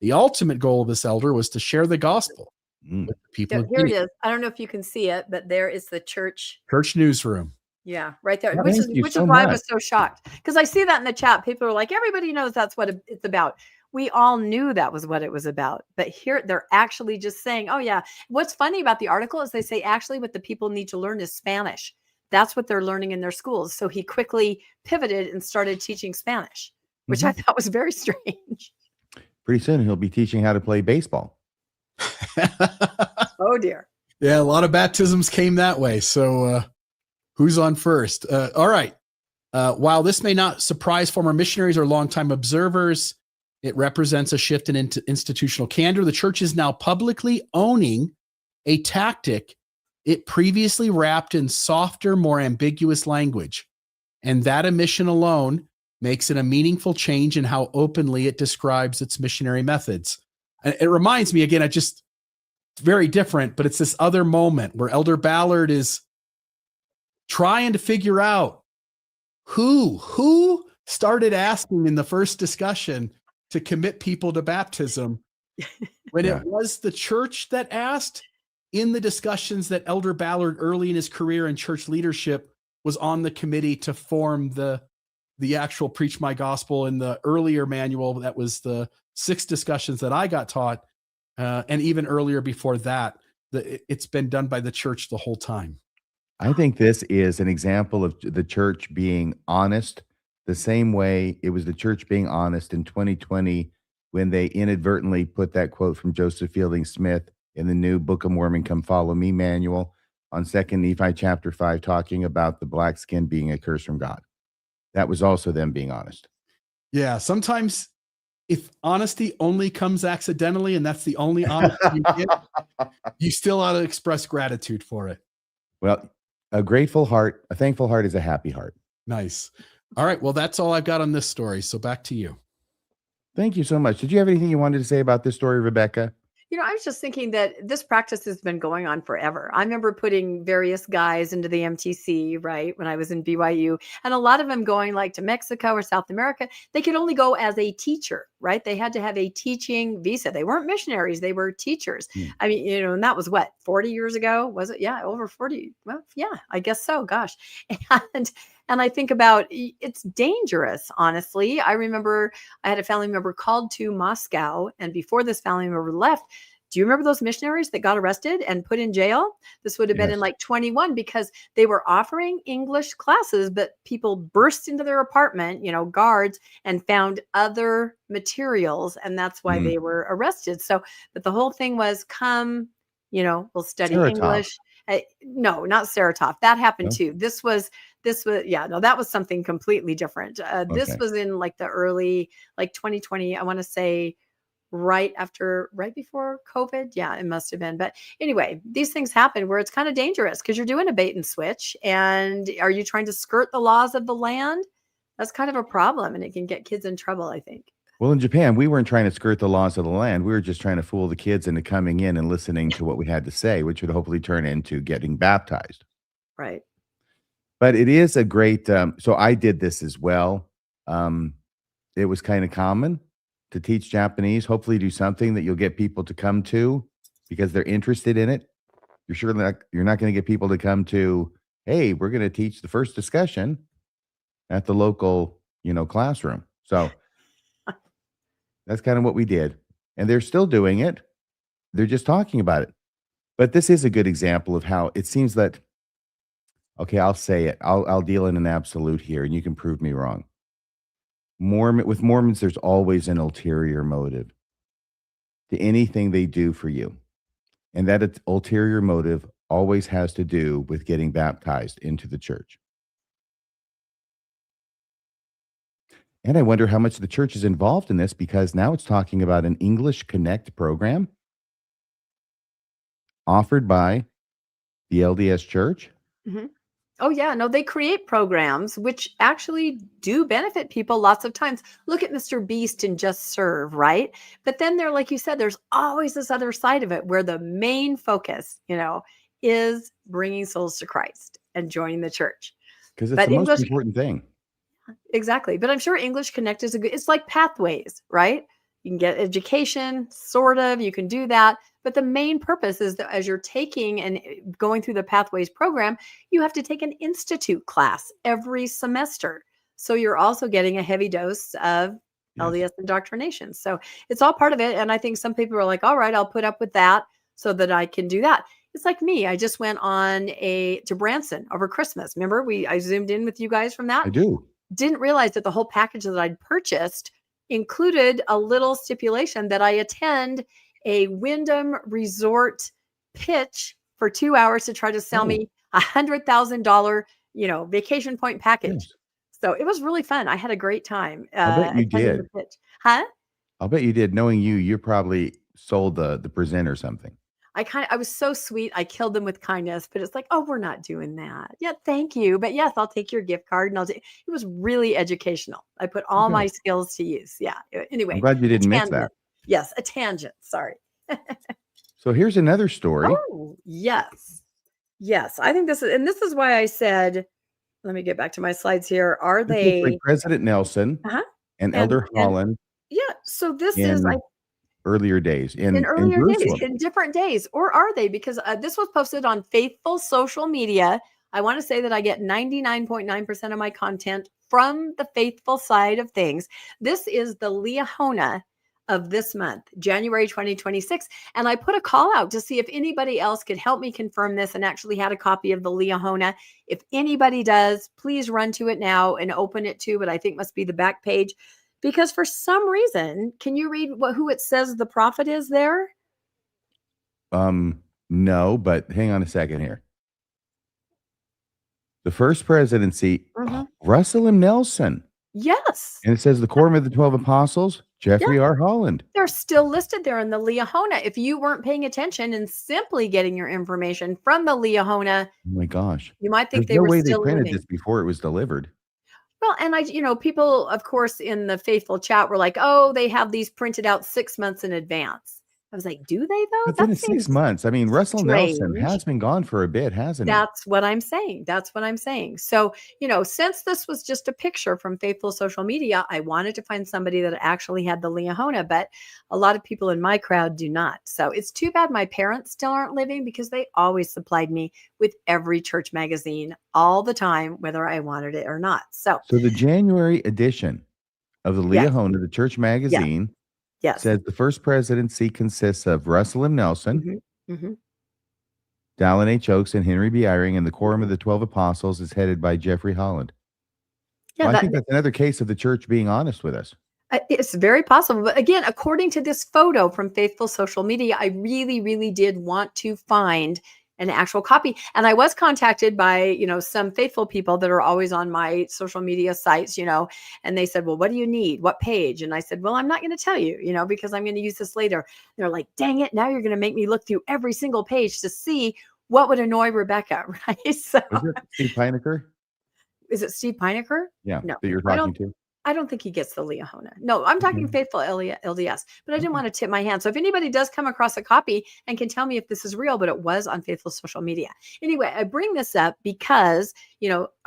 the ultimate goal of this elder was to share the gospel with the people. Here it is. I don't know if you can see it, but there is the church newsroom. Yeah, right there. Well, Which is thank you which is so why I much. was so shocked because I see that in the chat. People are like, everybody knows that's what it's about. We all knew that was what it was about, but here they're actually just saying, "Oh yeah." What's funny about the article is they say actually what the people need to learn is Spanish. That's what they're learning in their schools. So he quickly pivoted and started teaching Spanish, which I Mhm. thought was very strange. Pretty soon he'll be teaching how to play baseball. Oh dear. Yeah, a lot of baptisms came that way. So who's on first? All right. While this may not surprise former missionaries or longtime observers, it represents a shift in institutional candor. The church is now publicly owning a tactic it previously wrapped in softer, more ambiguous language. And that omission alone makes it a meaningful change in how openly it describes its missionary methods. And it reminds me, again, it's very different, but it's this other moment where Elder Ballard is trying to figure out who started asking in the first discussion to commit people to baptism when Yeah. it was the church that asked. In the discussions that Elder Ballard early in his career in church leadership was on the committee to form the actual Preach My Gospel in the earlier manual, that was the 6 discussions that I got taught, and even earlier before that, it's been done by the church the whole time. I think this is an example of the church being honest the same way it was the church being honest in 2020 when they inadvertently put that quote from Joseph Fielding Smith in the new Book of Mormon Come Follow Me manual on 2nd Nephi chapter 5, talking about the black skin being a curse from God. That was also them being honest. Yeah, sometimes if honesty only comes accidentally and that's the only honesty you get, you still ought to express gratitude for it. Well, a grateful heart, a thankful heart is a happy heart. Nice. All right, well, that's all I've got on this story. So back to you. Thank you so much. Did you have anything you wanted to say about this story, Rebecca? I was just thinking that this practice has been going on forever. I remember putting various guys into the MTC, right, when I was in BYU, and a lot of them going like to Mexico or South America. They could only go as a teacher, right? They had to have a teaching visa. They weren't missionaries, they were teachers. I mean, and that was what, 40 years ago? Was it? Yeah, over 40. Well, yeah, I guess so. Gosh. And I think about it's dangerous, honestly. I remember I had a family member called to Moscow, and before this family member left, do you remember those missionaries that got arrested and put in jail? This would have been in Yes. like 21 because they were offering English classes, but people burst into their apartment, guards, and found other materials. And that's why they were arrested. So, but the whole thing was come, we'll study Saratov. English. No, not Saratov. That happened No? too. This was, yeah, no, that was something completely different. This Okay. was in like the early, like 2020, I want to say right before COVID. Yeah, it must have been. But anyway, these things happen where it's kind of dangerous because you're doing a bait and switch. And are you trying to skirt the laws of the land? That's kind of a problem and it can get kids in trouble, I think. Well, in Japan, we weren't trying to skirt the laws of the land. We were just trying to fool the kids into coming in and listening to what we had to say, which would hopefully turn into getting baptized. Right. But it is a great, so I did this as well. It was kind of common to teach Japanese, hopefully do something that you'll get people to come to because they're interested in it. You're not going to get people to come to, hey, we're going to teach the first discussion at the local, classroom. So that's kind of what we did. And they're still doing it. They're just talking about it. But this is a good example of how it seems that, okay, I'll say it. I'll deal in an absolute here, and you can prove me wrong. With Mormons, there's always an ulterior motive to anything they do for you. And that ulterior motive always has to do with getting baptized into the church. And I wonder how much the church is involved in this because now it's talking about an English Connect program offered by the LDS Church. Mm-hmm. Oh, yeah. No, they create programs which actually do benefit people lots of times. Look at Mr. Beast and Just Serve, right? But then there, like you said, there's always this other side of it where the main focus, is bringing souls to Christ and joining the church. Because it's But the most English, important thing. exactly. But I'm sure English Connect it's like pathways, right? You can get education, sort of, you can do that. But the main purpose is that as you're taking and going through the Pathways program, you have to take an institute class every semester. So you're also getting a heavy dose of Yes. LDS indoctrination. So it's all part of it. And I think some people are like, all right, I'll put up with that so that I can do that. It's like me. I just went on to Branson over Christmas. Remember, I zoomed in with you guys from that. I do. Didn't realize that the whole package that I'd purchased included a little stipulation that I attend a Wyndham Resort pitch for 2 hours to try to sell me $100,000, vacation point package. Yes. So it was really fun. I had a great time. I'll bet you attending did. the pitch. Huh? I'll bet you did. Knowing you probably sold the present or something. I was so sweet. I killed them with kindness, but it's like, oh, we're not doing that. Yeah, thank you. But yes, I'll take your gift card and it was really educational. I put all my skills to use. Yeah. Anyway. I'm glad you didn't miss that. Yes, a tangent. Sorry. So here's another story. Oh, yes. Yes. I think this is why I said, let me get back to my slides here. Are This is they like President Nelson and Elder Holland? Yeah. So this is earlier days in earlier days, Jerusalem. in different days, or are they? Because this was posted on Faithful social media. I want to say that I get 99.9% of my content from the Faithful side of things. This is the Liahona of this month, January 2026. And I put a call out to see if anybody else could help me confirm this and actually had a copy of the Liahona. If anybody does, please run to it now and open it to, but I think must be the back page. Because for some reason, can you read who it says the prophet is there? No, but hang on a second here. The first presidency, Russell M. Nelson. Yes. And it says the Quorum of the 12 Apostles, Jeffrey R. Holland. They're still listed there in the Liahona. If you weren't paying attention and simply getting your information from the Liahona, oh my gosh, you might think there's no were way still they printed living. this before it was delivered. Well, and people, of course, in the Faithful chat were like, oh, they have these printed out 6 months in advance. I was like, do they though? But then it's 6 months. I mean, Russell Nelson has been gone for a bit, hasn't he? That's what I'm saying. That's what I'm saying. So, since this was just a picture from Faithful social media, I wanted to find somebody that actually had the Liahona, but a lot of people in my crowd do not. So it's too bad my parents still aren't living because they always supplied me with every church magazine all the time, whether I wanted it or not. So the January edition of the Liahona, the church magazine, says the first presidency consists of Russell M. Nelson, Dallin H. Oaks, and Henry B. Eyring, and the Quorum of the 12 Apostles is headed by Jeffrey Holland. Yeah, well, I think that's another case of the church being honest with us. It's very possible. But again, according to this photo from Faithful social media, I really, really did want to find an actual copy. And I was contacted by, some faithful people that are always on my social media sites, and they said, well, what do you need? What page? And I said, well, I'm not going to tell you, because I'm going to use this later. They're like, dang it. Now you're going to make me look through every single page to see what would annoy Rebecca. Right. So is it Steve Pinecker? Is it Steve Pinecker? Yeah. No, that you're talking to? I don't think he gets the Liahona. No, I'm talking Faithful LDS, but I didn't want to tip my hand. So if anybody does come across a copy and can tell me if this is real, but it was on Faithful social media. Anyway, I bring this up because,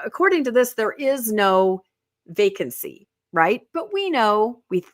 according to this, there is no vacancy, right? But we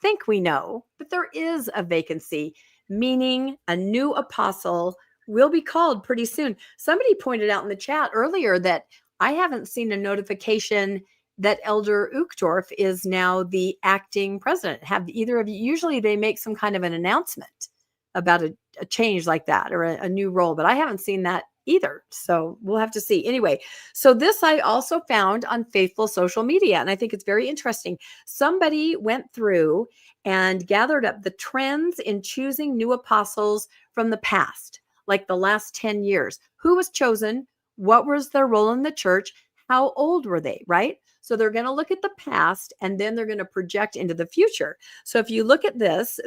think we know that there is a vacancy, meaning a new apostle will be called pretty soon. Somebody pointed out in the chat earlier that I haven't seen a notification that Elder Uchtdorf is now the acting president. Have either of you? Usually they make some kind of an announcement about a change like that or a new role, but I haven't seen that either. So we'll have to see. Anyway, so this I also found on Faithful social media, and I think it's very interesting. Somebody went through and gathered up the trends in choosing new apostles from the past, like the last 10 years. Who was chosen? What was their role in the church? How old were they, right? So they're going to look at the past and then they're going to project into the future. So if you look at this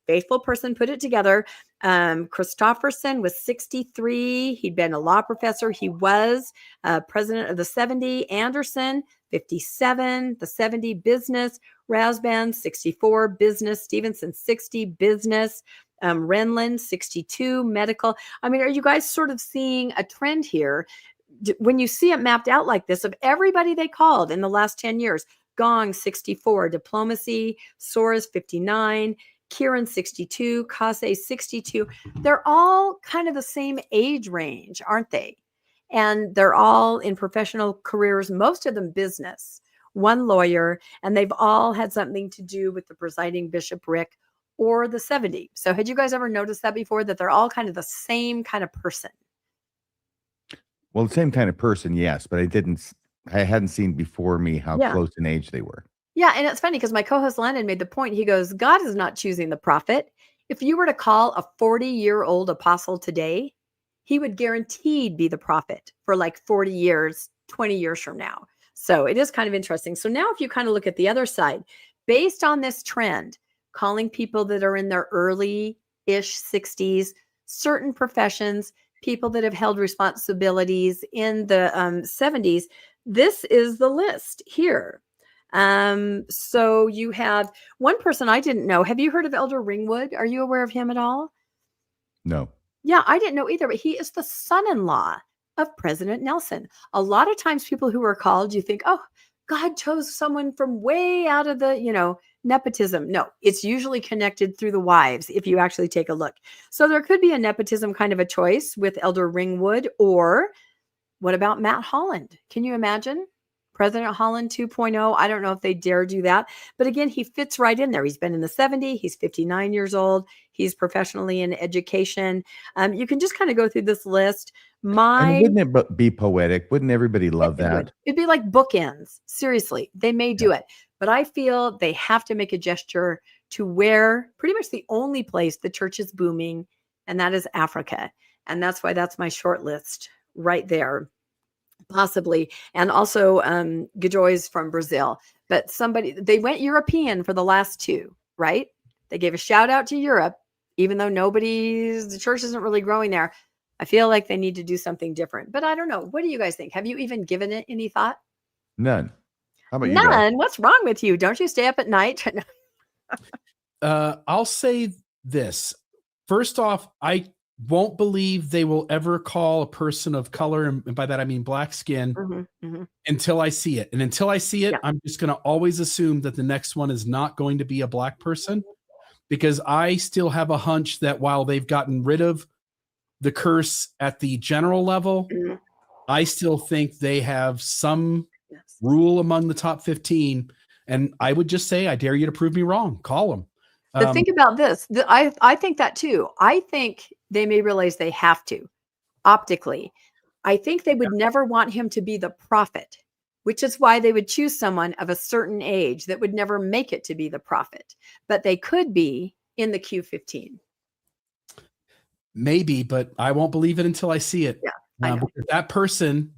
faithful person put it together. Christofferson was 63. He'd been a law professor. He was president of the 70. Anderson, 57. The 70 business. Rasband, 64 business. Stevenson, 60 business. Renlund, 62 medical. I mean, are you guys sort of seeing a trend here? When you see it mapped out like this, of everybody they called in the last 10 years, Gong, 64, diplomacy, Soros, 59, Kieran 62, Kase 62. They're all kind of the same age range, aren't they? And they're all in professional careers, most of them business, one lawyer, and they've all had something to do with the presiding bishopric or the 70. So had you guys ever noticed that before, that they're all kind of the same kind of person? Well, the same kind of person, yes, but I hadn't seen before me how Yeah. close in age they were. Yeah, and it's funny because my co-host Landon made the point. He goes, God is not choosing the prophet. If you were to call a 40-year-old apostle today, he would guaranteed be the prophet for like 40 years, 20 years from now. So it is kind of interesting. So now if you kind of look at the other side, based on this trend, calling people that are in their early-ish 60s, certain professions, people that have held responsibilities in the 70s, this is the list here. So you have one person I didn't know. Have you heard of Elder Ringwood? Are you aware of him at all? No. Yeah, I didn't know either, but he is the son-in-law of President Nelson. A lot of times people who are called, you think, oh, God chose someone from way out of the, nepotism. No, it's usually connected through the wives if you actually take a look. So there could be a nepotism kind of a choice with Elder Ringwood. Or what about Matt Holland? Can you imagine? President Holland 2.0. I don't know if they dare do that. But again, he fits right in there. He's been in the 70s. He's 59 years old. He's professionally in education. You can just kind of go through this list. And wouldn't it be poetic? Wouldn't everybody love that? It'd be like bookends. Seriously, they may do it. But I feel they have to make a gesture to where pretty much the only place the church is booming, and that is Africa. And that's why that's my short list right there. Possibly. And also Gajoy's from Brazil. But they went European for the last two, right? They gave a shout out to Europe, even though the church isn't really growing there. I feel like they need to do something different. But I don't know. What do you guys think? Have you even given it any thought? None. How about you, Beth? None? What's wrong with you? Don't you stay up at night? I'll say this. First off, I won't believe they will ever call a person of color, and by that I mean black skin, until I see it. And until I see it, I'm just going to always assume that the next one is not going to be a black person, because I still have a hunch that while they've gotten rid of the curse at the general level, I still think they have some rule among the top 15. And I would just say, I dare you to prove me wrong. Call them. But think about this. I think that too. I think they may realize they have to optically. I think they would never want him to be the prophet, which is why they would choose someone of a certain age that would never make it to be the prophet. But they could be in the Q15. Maybe, but I won't believe it until I see it. Yeah, I know. That person,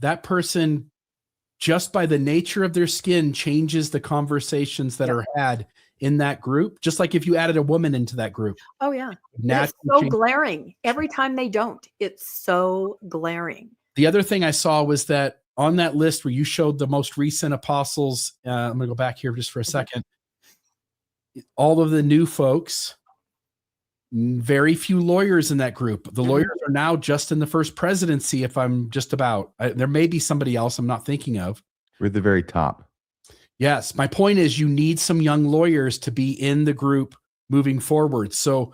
just by the nature of their skin, changes the conversations that are had in that group. Just like if you added a woman into that group. Oh yeah. It's so glaring. Every time they don't, it's so glaring. The other thing I saw was that on that list where you showed the most recent apostles, I'm going to go back here just for a second. All of the new folks, very few lawyers in that group. The lawyers are now just in the first presidency. If I'm just about, there may be somebody else I'm not thinking of. We're at the very top. Yes. My point is you need some young lawyers to be in the group moving forward. So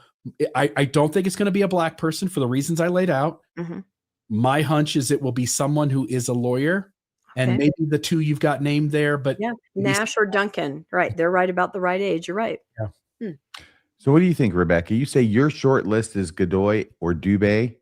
I don't think it's going to be a black person for the reasons I laid out. My hunch is it will be someone who is a lawyer, and maybe the two you've got named there, but Nash or Duncan. Right. They're right about the right age. You're right. Yeah. So what do you think, Rebecca? You say your short list is Godoy or Dubé?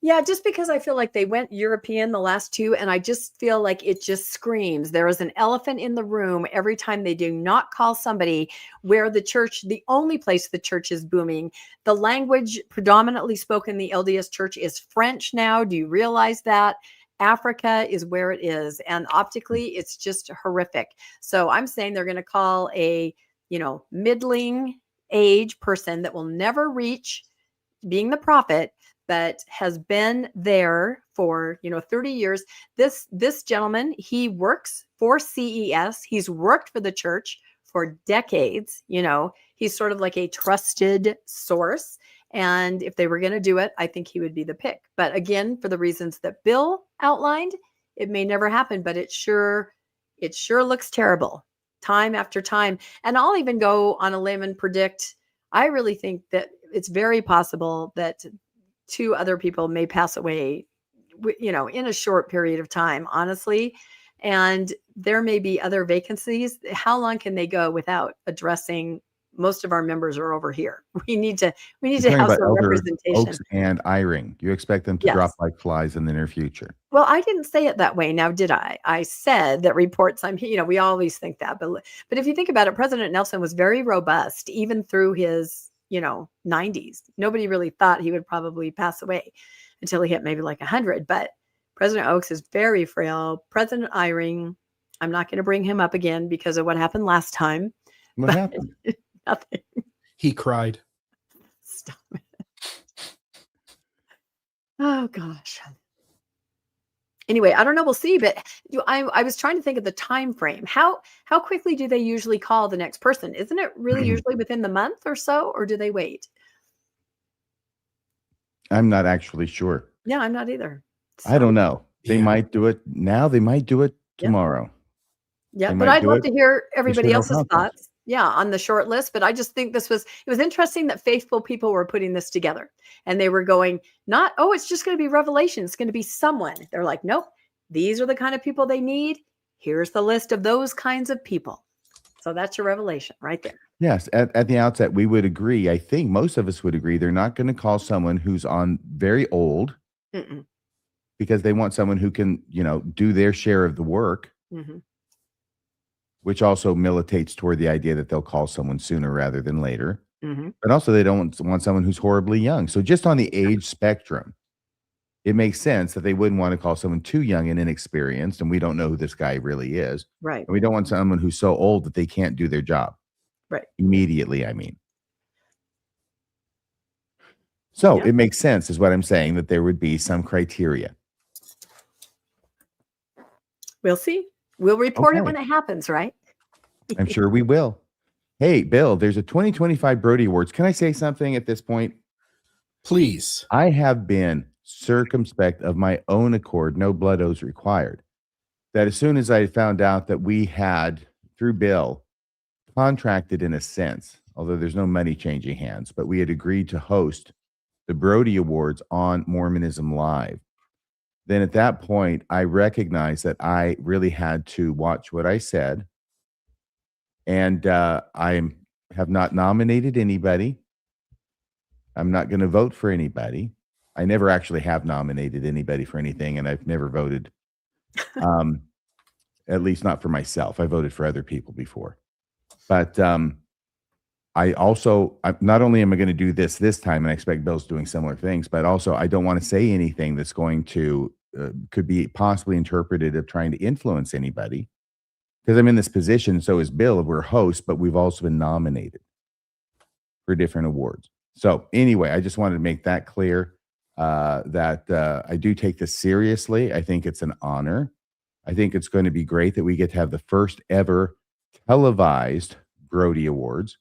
Yeah, just because I feel like they went European the last two, and I just feel like it just screams. There is an elephant in the room every time they do not call somebody where the only place the church is booming. The language predominantly spoken in the LDS church is French now. Do you realize that? Africa is where it is. And optically, it's just horrific. So I'm saying they're going to call a, middling age person that will never reach being the prophet, but has been there for 30 years. This gentleman, he works for CES. He's worked for the church for decades. He's sort of like a trusted source. And if they were going to do it, I think he would be the pick. But again, for the reasons that Bill outlined, it may never happen. But it sure looks terrible time after time. And I'll even go on a limb and predict, I really think that it's very possible that 2 other people may pass away, in a short period of time, honestly. And there may be other vacancies. How long can they go without addressing most of our members are over here? We need to You're talking have about some Elder representation. Oaks and Eyring. You expect them to Yes. drop like flies in the near future. Well, I didn't say it that way. Now, did I? I said that reports, we always think that. But if you think about it, President Nelson was very robust, even through his, 90s. Nobody really thought he would probably pass away until he hit maybe like 100. But President Oaks is very frail. President Eyring, I'm not going to bring him up again because of what happened last time. What happened? Nothing. He cried. Stop it. Oh, gosh. Anyway, I don't know. We'll see. But I was trying to think of the time frame. How quickly do they usually call the next person? Isn't it really usually within the month or so, or do they wait? I'm not actually sure. Yeah, I'm not either. I don't know. They Yeah. might do it now. They might do it tomorrow. Yeah, They but might I'd do love it to hear everybody general else's conference. thoughts. Yeah, on the short list. But I just think it was interesting that faithful people were putting this together, and they were going, not, oh, it's just going to be revelation. It's going to be someone. They're like, nope, these are the kind of people they need. Here's the list of those kinds of people. So that's your revelation right there. Yes, at the outset, we would agree. I think most of us would agree. They're not going to call someone who's on very old Mm-mm. because they want someone who can, do their share of the work, Mm-hmm. which also militates toward the idea that they'll call someone sooner rather than later. Mm-hmm. But also, they don't want someone who's horribly young. So just on the age spectrum, it makes sense that they wouldn't want to call someone too young and inexperienced, and we don't know who this guy really is. Right. And we don't want someone who's so old that they can't do their job. Right. Immediately, I mean. So Yeah. it makes sense, is what I'm saying, that there would be some criteria. We'll see. We'll report it Okay. when it happens, right? I'm sure we will. Hey, Bill, there's a 2025 Brody Awards. Can I say something at this point? Please. I have been circumspect of my own accord, no blood oaths required, that as soon as I found out that we had, through Bill, contracted in a sense, although there's no money changing hands, but we had agreed to host the Brody Awards on Mormonism Live. Then at that point, I recognized that I really had to watch what I said. And I have not nominated anybody. I'm not going to vote for anybody. I never actually have nominated anybody for anything, and I've never voted, at least not for myself. I voted for other people before. But I also, not only am I going to do this time, and I expect Bill's doing similar things, but also I don't want to say anything that's going to, could be possibly interpreted of trying to influence anybody. Because I'm in this position, so is Bill, we're hosts, but we've also been nominated for different awards. So anyway, I just wanted to make that clear, that I do take this seriously. I think it's an honor. I think it's going to be great that we get to have the first ever televised Brody Awards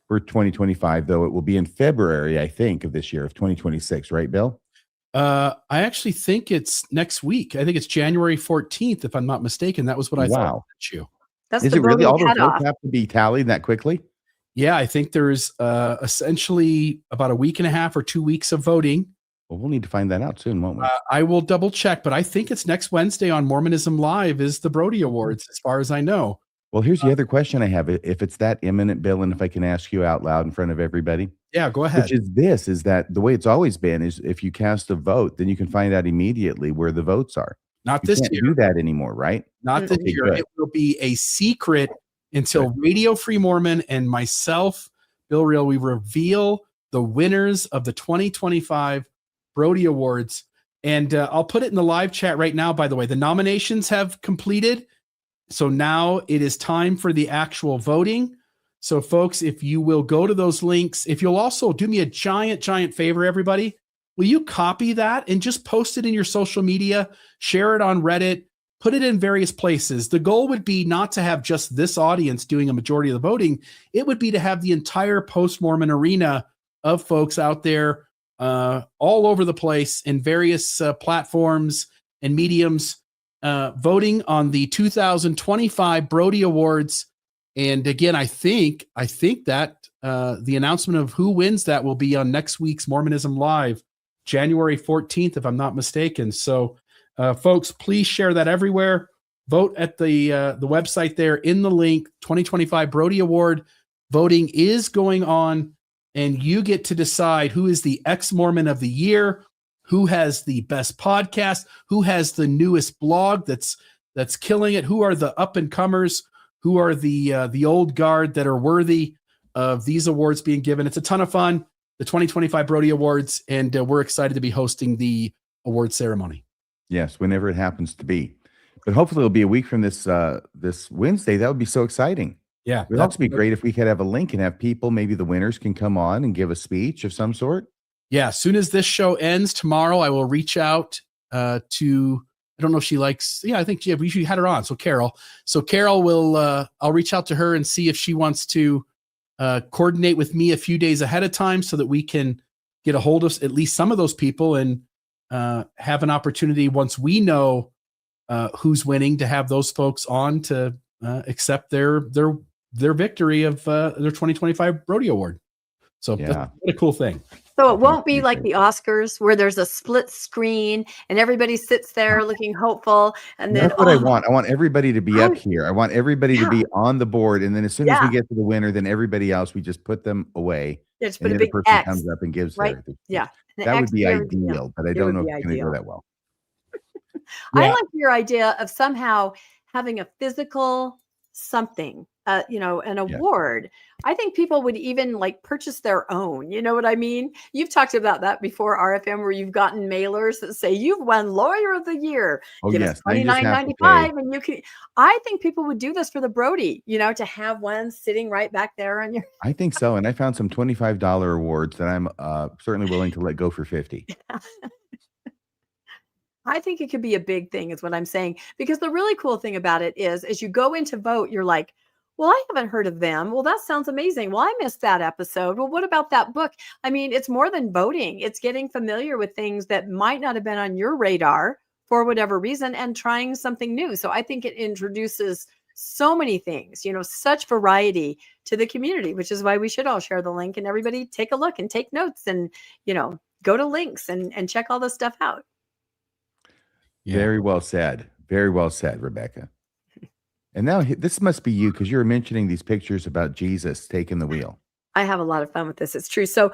for 2025, though it will be in February, I think, of this year, of 2026, right, Bill? I actually think it's next week. I think it's January 14th, if I'm not mistaken. That was what I thought. You. That's Is the it really? voting All those cutoff. votes have to be tallied that quickly? Yeah, I think there's essentially about a week and a half or 2 weeks of voting. Well, we'll need to find that out soon, won't we? I will double check, but I think it's next Wednesday on Mormonism Live is the Brody Awards, as far as I know. Well, here's the other question I have. If it's that imminent, Bill, and if I can ask you out loud in front of everybody. Yeah, go ahead. Which is that the way it's always been is if you cast a vote, then you can find out immediately where the votes are. Not You this can't year. do that anymore, right? Not this Okay, year. good. It will be a secret until Radio Free Mormon and myself, Bill Reel, we reveal the winners of the 2025 Brody Awards. And I'll put it in the live chat right now, by the way. The nominations have completed. So now it is time for the actual voting. So folks, if you will go to those links, if you'll also do me a giant favor, everybody, will you copy that and just post it in your social media, share it on Reddit, put it in various places. The goal would be not to have just this audience doing a majority of the voting. It would be to have the entire post-Mormon arena of folks out there all over the place in various platforms and mediums voting on the 2025 Brody Awards. And again, I think that the announcement of who wins that will be on next week's Mormonism Live, January 14th, if I'm not mistaken. So, folks, please share that everywhere. Vote at the website there in the link. 2025 Brody Award voting is going on, and you get to decide who is the ex-Mormon of the year, who has the best podcast, who has the newest blog that's killing it, who are the up-and-comers, who are the old guard that are worthy of these awards being given. It's a ton of fun, the 2025 Brody Awards, and we're excited to be hosting the award ceremony. Yes, whenever it happens to be. But hopefully it'll be a week from this Wednesday. That would be so exciting. Yeah. It would also be great if we could have a link and have people, maybe the winners can come on and give a speech of some sort. Yeah. As soon as this show ends tomorrow, I will reach out to, I don't know if she likes, I think we had her on. So Carol will, I'll reach out to her and see if she wants to coordinate with me a few days ahead of time so that we can get a hold of at least some of those people and have an opportunity once we know who's winning to have those folks on to accept their victory of their 2025 Brody Award. So that's what a cool thing. So it won't be like the Oscars where there's a split screen and everybody sits there looking hopeful. And then that's what I want. I want everybody to be up here. I want everybody to be on the board. And then as soon as we get to the winner, then everybody else, we just put them away. Just and put a the big person X, comes up and gives right? their That would X be there ideal, but I don't know if it's going to go that well. I like your idea of somehow having a physical something, an award. I think people would even like purchase their own. You know what I mean? You've talked about that before, RFM, where you've gotten mailers that say you've won Lawyer of the Year. Oh, Give yes. us $29.95, and you can. I think people would do this for the Brody. To have one sitting right back there on your. I think so, and I found some $25 awards that I'm certainly willing to let go for $50. I think it could be a big thing is what I'm saying, because the really cool thing about it is as you go in to vote, you're like, well, I haven't heard of them. Well, that sounds amazing. Well, I missed that episode. Well, what about that book? I mean, it's more than voting. It's getting familiar with things that might not have been on your radar for whatever reason and trying something new. So I think it introduces so many things, such variety to the community, which is why we should all share the link and everybody take a look and take notes and, go to links and check all this stuff out. Yeah. Very well said. Very well said, Rebecca. And now this must be you because you were mentioning these pictures about Jesus taking the wheel. I have a lot of fun with this. It's true. So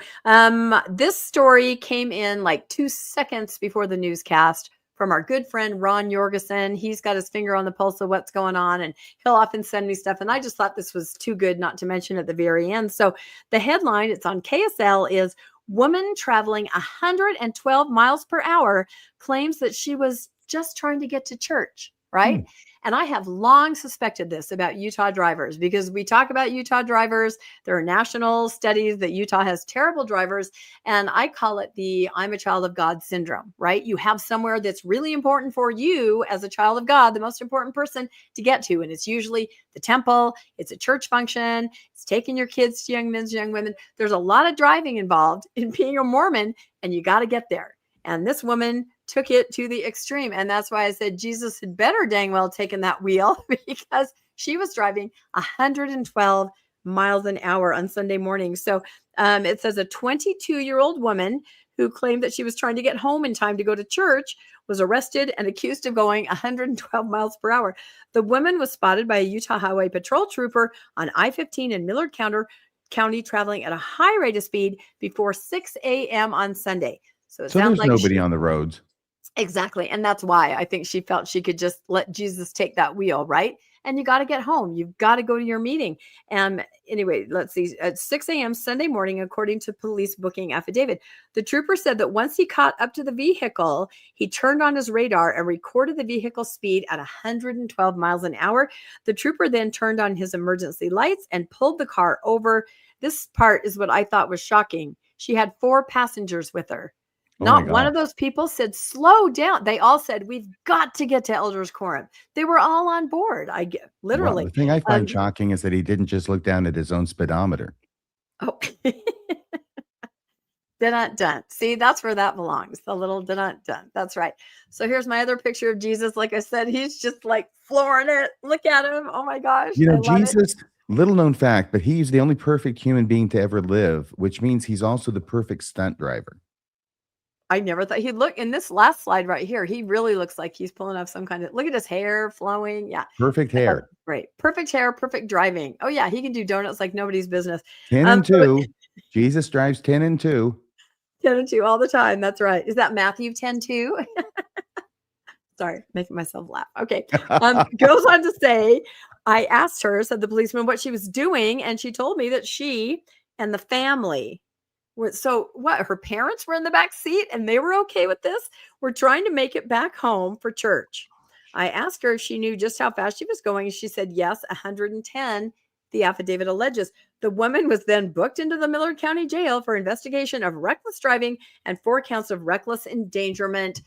this story came in like 2 seconds before the newscast from our good friend, Ron Jorgensen. He's got his finger on the pulse of what's going on, and he'll often send me stuff. And I just thought this was too good not to mention at the very end. So the headline, it's on KSL, is woman traveling 112 miles per hour claims that she was just trying to get to church, right? And I have long suspected this about Utah drivers because we talk about Utah drivers. There are national studies that Utah has terrible drivers. And I call it the I'm a child of God syndrome, right? You have somewhere that's really important for you as a child of God, the most important person to get to. And it's usually the temple. It's a church function. It's taking your kids to young men, young women. There's a lot of driving involved in being a Mormon, and you got to get there. And this woman took it to the extreme. And that's why I said Jesus had better dang well taken that wheel, because she was driving 112 miles an hour on Sunday morning. So it says a 22-year-old woman who claimed that she was trying to get home in time to go to church was arrested and accused of going 112 miles per hour. The woman was spotted by a Utah Highway Patrol trooper on I-15 in Millard County traveling at a high rate of speed before 6 a.m. on Sunday. So there's like nobody on the roads. Exactly. And that's why I think she felt she could just let Jesus take that wheel, right? And you got to get home. You've got to go to your meeting. And anyway, let's see. At 6 a.m. Sunday morning, according to police booking affidavit, the trooper said that once he caught up to the vehicle, he turned on his radar and recorded the vehicle speed at 112 miles an hour. The trooper then turned on his emergency lights and pulled the car over. This part is what I thought was shocking. She had 4 passengers with her. Not one of those people said, slow down. They all said, we've got to get to Elders Quorum. They were all on board. I get literally. Well, the thing I find shocking is that he didn't just look down at his own speedometer. Oh, dun. See, that's where that belongs. The little dun. That's right. So here's my other picture of Jesus. Like I said, he's just like flooring it. Look at him. Oh my gosh. Little known fact, but he's the only perfect human being to ever live, which means he's also the perfect stunt driver. I never thought he'd look in this last slide right here. He really looks like he's pulling off some kind of, look at his hair flowing. Yeah. Perfect I thought, hair. great. Perfect hair, perfect driving. Oh yeah. He can do donuts like nobody's business. 10 and So 2. Jesus drives 10 and 2. 10 and 2 all the time. That's right. Is that Matthew 10:2? Sorry, making myself laugh. Okay. Goes on to say, I asked her, said the policeman, what she was doing. And she told me that she and the family were, so what, her parents were in the back seat and they were okay with this? We're trying to make it back home for church. I asked her if she knew just how fast she was going. And she said, yes, 110. The affidavit alleges. The woman was then booked into the Millard County Jail for investigation of reckless driving and 4 counts of reckless endangerment.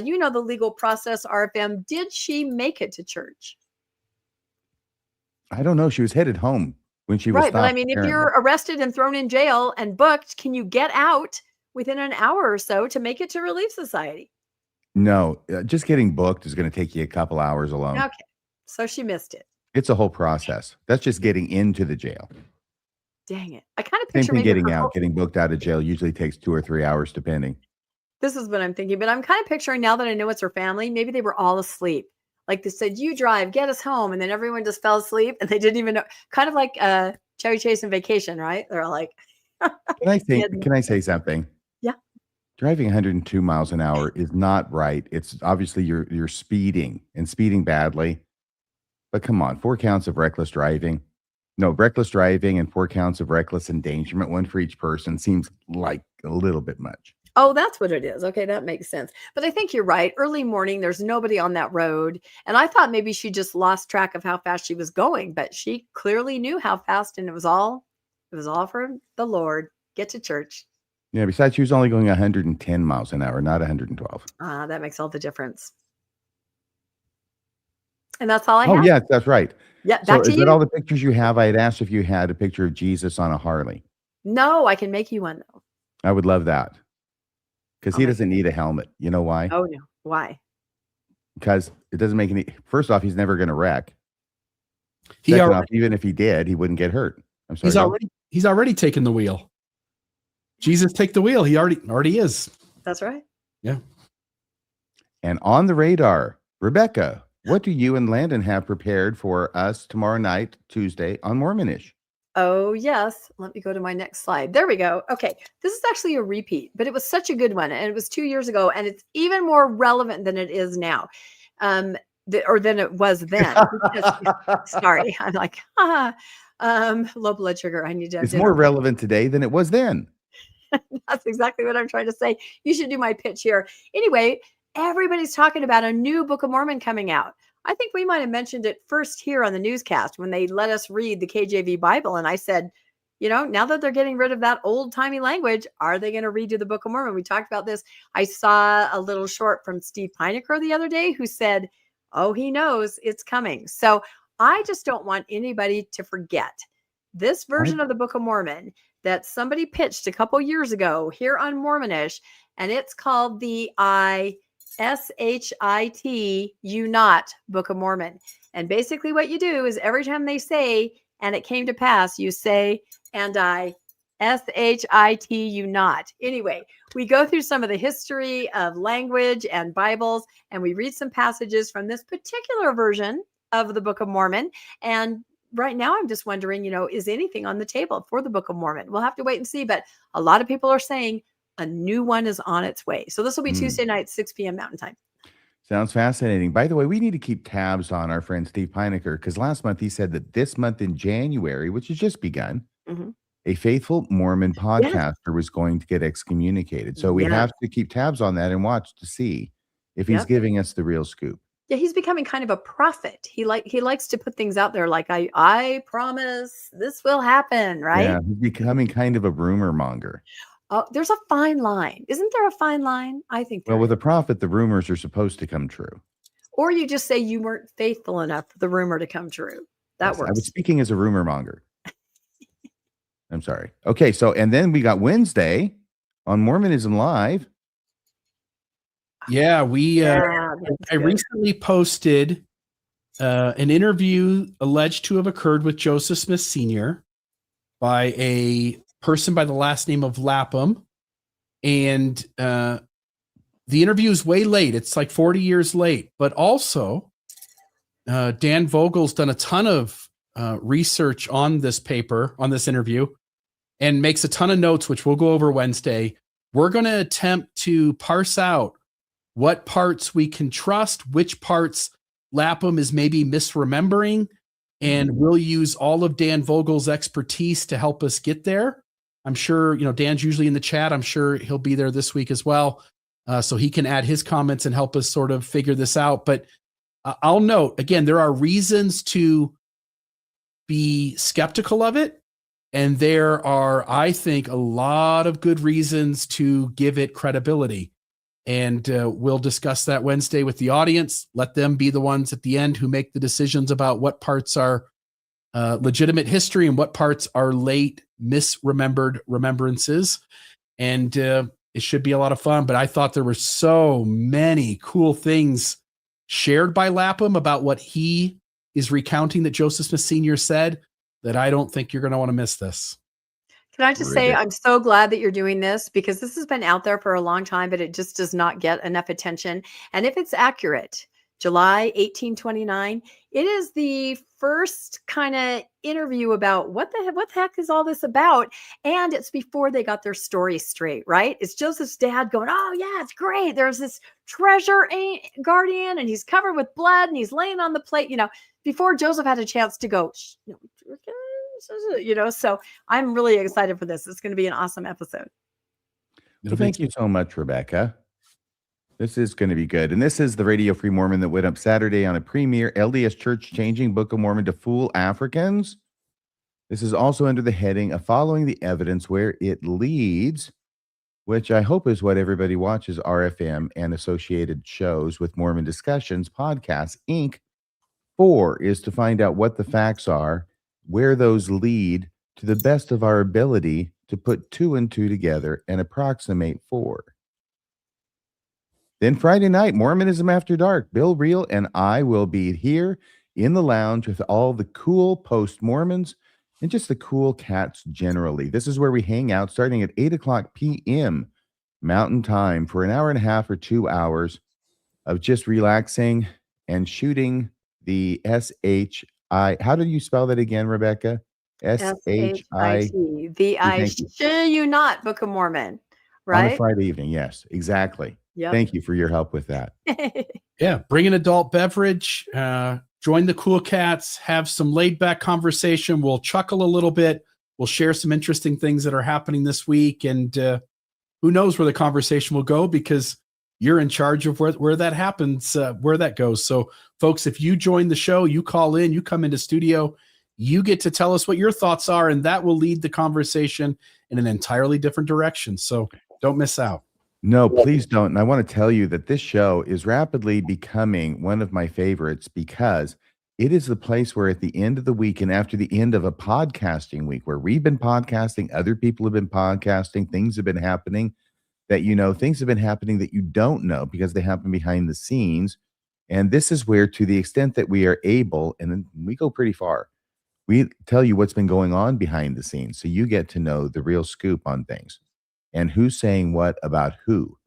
You know the legal process, RFM. Did she make it to church? I don't know. She was headed home when she was Right, but I stopped. mean, if apparently. you're arrested and thrown in jail and booked, can you get out within an hour or so to make it to Relief Society? No, just getting booked is going to take you a couple hours alone. Okay, so she missed it. It's a whole process. That's just getting into the jail. Dang it. I kind of Same picture thing maybe getting her out. Getting booked out of jail usually takes 2 or 3 hours, depending. This is what I'm thinking, but I'm kind of picturing now that I know it's her family, maybe they were all asleep. Like they said, you drive, get us home. And then everyone just fell asleep and they didn't even know. Kind of like Chevy Chase and Vacation, right? They're all like, Can I say something? Yeah. Driving 102 miles an hour is not right. It's obviously you're speeding and speeding badly. But come on, 4 counts of reckless driving. No, reckless driving and 4 counts of reckless endangerment, one for each person, seems like a little bit much. oh, that's what it is. Okay, that makes sense. But I think you're right. Early morning, there's nobody on that road. And I thought maybe she just lost track of how fast she was going, but she clearly knew how fast, and it was all for the Lord. Get to church. Yeah, besides, she was only going 110 miles an hour, not 112. That makes all the difference. And that's all I Oh, have. yes, that's right. Yeah, So back to is you. that all the pictures you have? I had asked if you had a picture of Jesus on a Harley. No, I can make you one though. I would love that. Because I'll he make doesn't need a helmet. You know why? Oh no. Why? Because it doesn't make any. First off, he's never going to wreck. He Second already, off, even if he did, he wouldn't get hurt. I'm sorry. he's already taken the wheel. Jesus, take the wheel. He already is. That's right. Yeah. And on the radar, Rebecca, what do you and Landon have prepared for us tomorrow night, Tuesday, on Mormonish? Oh, yes. Let me go to my next slide. There we go. Okay. This is actually a repeat, but it was such a good one. And it was 2 years ago. And it's even more relevant than it is now. Or than it was then. Sorry. I'm like, low blood sugar. I need to have It's dinner. more relevant today than it was then. That's exactly what I'm trying to say. You should do my pitch here. Anyway, everybody's talking about a new Book of Mormon coming out. I think we might have mentioned it first here on the newscast when they let us read the KJV Bible. And I said, now that they're getting rid of that old timey language, are they going to redo the Book of Mormon? We talked about this. I saw a little short from Steve Pinecker the other day who said, oh, he knows it's coming. So I just don't want anybody to forget this version of the Book of Mormon that somebody pitched a couple years ago here on Mormonish, and it's called the SHIT You Not Book of Mormon. And basically what you do is every time they say, and it came to pass, you say, and I SHIT You Not. Anyway, we go through some of the history of language and Bibles, and we read some passages from this particular version of the Book of Mormon. And right now I'm just wondering, is anything on the table for the Book of Mormon? We'll have to wait and see. But a lot of people are saying a new one is on its way. So this will be Tuesday night, 6 p.m. Mountain Time. Sounds fascinating. By the way, we need to keep tabs on our friend Steve Pinecker, because last month he said that this month in January, which has just begun, a faithful Mormon podcaster was going to get excommunicated. So we have to keep tabs on that and watch to see if he's giving us the real scoop. Yeah, he's becoming kind of a prophet. He likes to put things out there like, I promise this will happen, right? Yeah, he's becoming kind of a rumor monger. Oh, there's a fine line. Isn't there a fine line? I think Well, with a prophet, the rumors are supposed to come true. Or you just say you weren't faithful enough for the rumor to come true. That works. I was speaking as a rumor monger. I'm sorry. Okay, so and then we got Wednesday on Mormonism Live. Yeah, I recently posted an interview alleged to have occurred with Joseph Smith Sr. by a person by the last name of Lapham. And the interview is way late. It's like 40 years late. But also, Dan Vogel's done a ton of research on this paper, on this interview, and makes a ton of notes, which we'll go over Wednesday. We're going to attempt to parse out what parts we can trust, which parts Lapham is maybe misremembering, and we'll use all of Dan Vogel's expertise to help us get there. I'm sure, Dan's usually in the chat. I'm sure he'll be there this week as well. So he can add his comments and help us sort of figure this out. But I'll note, again, there are reasons to be skeptical of it. And there are, I think, a lot of good reasons to give it credibility. And we'll discuss that Wednesday with the audience. Let them be the ones at the end who make the decisions about what parts are legitimate history and what parts are late misremembered remembrances. And it should be a lot of fun. But I thought there were so many cool things shared by Lapham about what he is recounting that Joseph Smith Sr. said that I don't think you're going to want to miss this. Can I just say, I'm so glad that you're doing this, because this has been out there for a long time, but it just does not get enough attention. And if it's accurate, July 1829, it is the first kind of interview about what the heck is all this about. And it's before they got their story straight, right? It's Joseph's dad going, oh yeah, it's great. There's this treasure guardian and he's covered with blood and he's laying on the plate, before Joseph had a chance to go, so I'm really excited for this. It's going to be an awesome episode. Well, thank you so much, Rebecca. This is going to be good. And this is the Radio Free Mormon that went up Saturday on a premiere LDS Church Changing Book of Mormon to Fool Africans. This is also under the heading of Following the Evidence Where It Leads, which I hope is what everybody watches RFM and associated shows with Mormon Discussions Podcasts, Inc. for, is to find out what the facts are, where those lead to the best of our ability to put 2 and 2 together and approximate 4. Then Friday night, Mormonism After Dark. Bill Reel and I will be here in the lounge with all the cool post-Mormons and just the cool cats generally. This is where we hang out starting at 8 o'clock p.m. Mountain Time for an hour and a half or 2 hours of just relaxing and shooting the S-H-I. How do you spell that again, Rebecca? S-H-I-T. The I Shall You Not Book of Mormon, right? On a Friday evening, yes, exactly. Yep. Thank you for your help with that. Yeah, bring an adult beverage, join the cool cats, have some laid back conversation. We'll chuckle a little bit. We'll share some interesting things that are happening this week. And who knows where the conversation will go, because you're in charge of where that happens, where that goes. So folks, if you join the show, you call in, you come into studio, you get to tell us what your thoughts are, and that will lead the conversation in an entirely different direction. So don't miss out. No, please don't. And I want to tell you that this show is rapidly becoming one of my favorites, because it is the place where at the end of the week and after the end of a podcasting week where we've been podcasting, other people have been podcasting, things have been happening that things have been happening that you don't know because they happen behind the scenes. And this is where, to the extent that we are able, and we go pretty far, we tell you what's been going on behind the scenes. So you get to know the real scoop on things and who's saying what about who.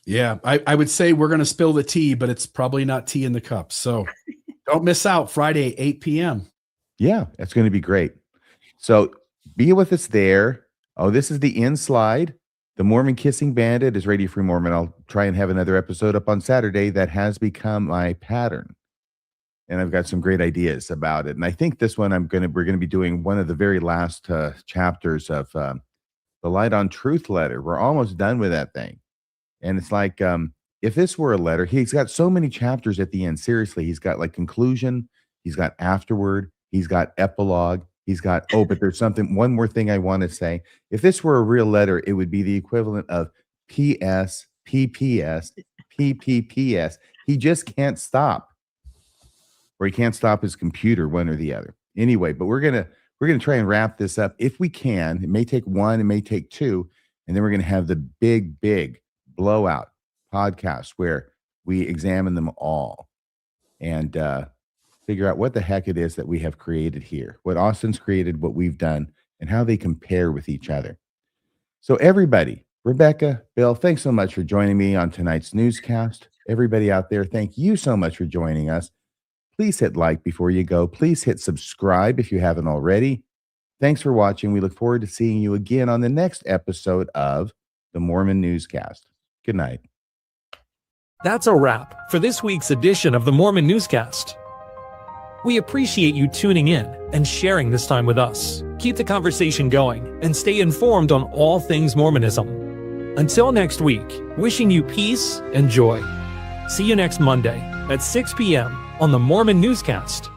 Yeah, I would say we're going to spill the tea, but it's probably not tea in the cup. So don't miss out, Friday, 8 p.m. Yeah, it's going to be great. So be with us there. Oh, this is the end slide. The Mormon Kissing Bandit is Radio Free Mormon. I'll try and have another episode up on Saturday. That has become my pattern. And I've got some great ideas about it. And I think this one we're going to be doing one of the very last chapters of the Light on Truth letter. We're almost done with that thing. And it's like, if this were a letter, he's got so many chapters at the end. Seriously, he's got like conclusion, he's got afterward, he's got epilogue, he's got, but there's one more thing I want to say. If this were a real letter, it would be the equivalent of PS, PPS, PPPS. He just can't stop. Or he can't stop his computer, one or the other. Anyway, but we're gonna try and wrap this up if we can. It may take 1, it may take 2, and then we're gonna have the big blowout podcast where we examine them all. and figure out what the heck it is that we have created here, what Austin's created, what we've done, and how they compare with each other. So everybody, Rebecca, Bill, thanks so much for joining me on tonight's newscast. Everybody out there, thank you so much for joining us. Please hit like before you go. Please hit subscribe if you haven't already. Thanks for watching. We look forward to seeing you again on the next episode of the Mormon Newscast. Good night. That's a wrap for this week's edition of the Mormon Newscast. We appreciate you tuning in and sharing this time with us. Keep the conversation going and stay informed on all things Mormonism. Until next week, wishing you peace and joy. See you next Monday at 6 p.m. on the Mormon Newscast.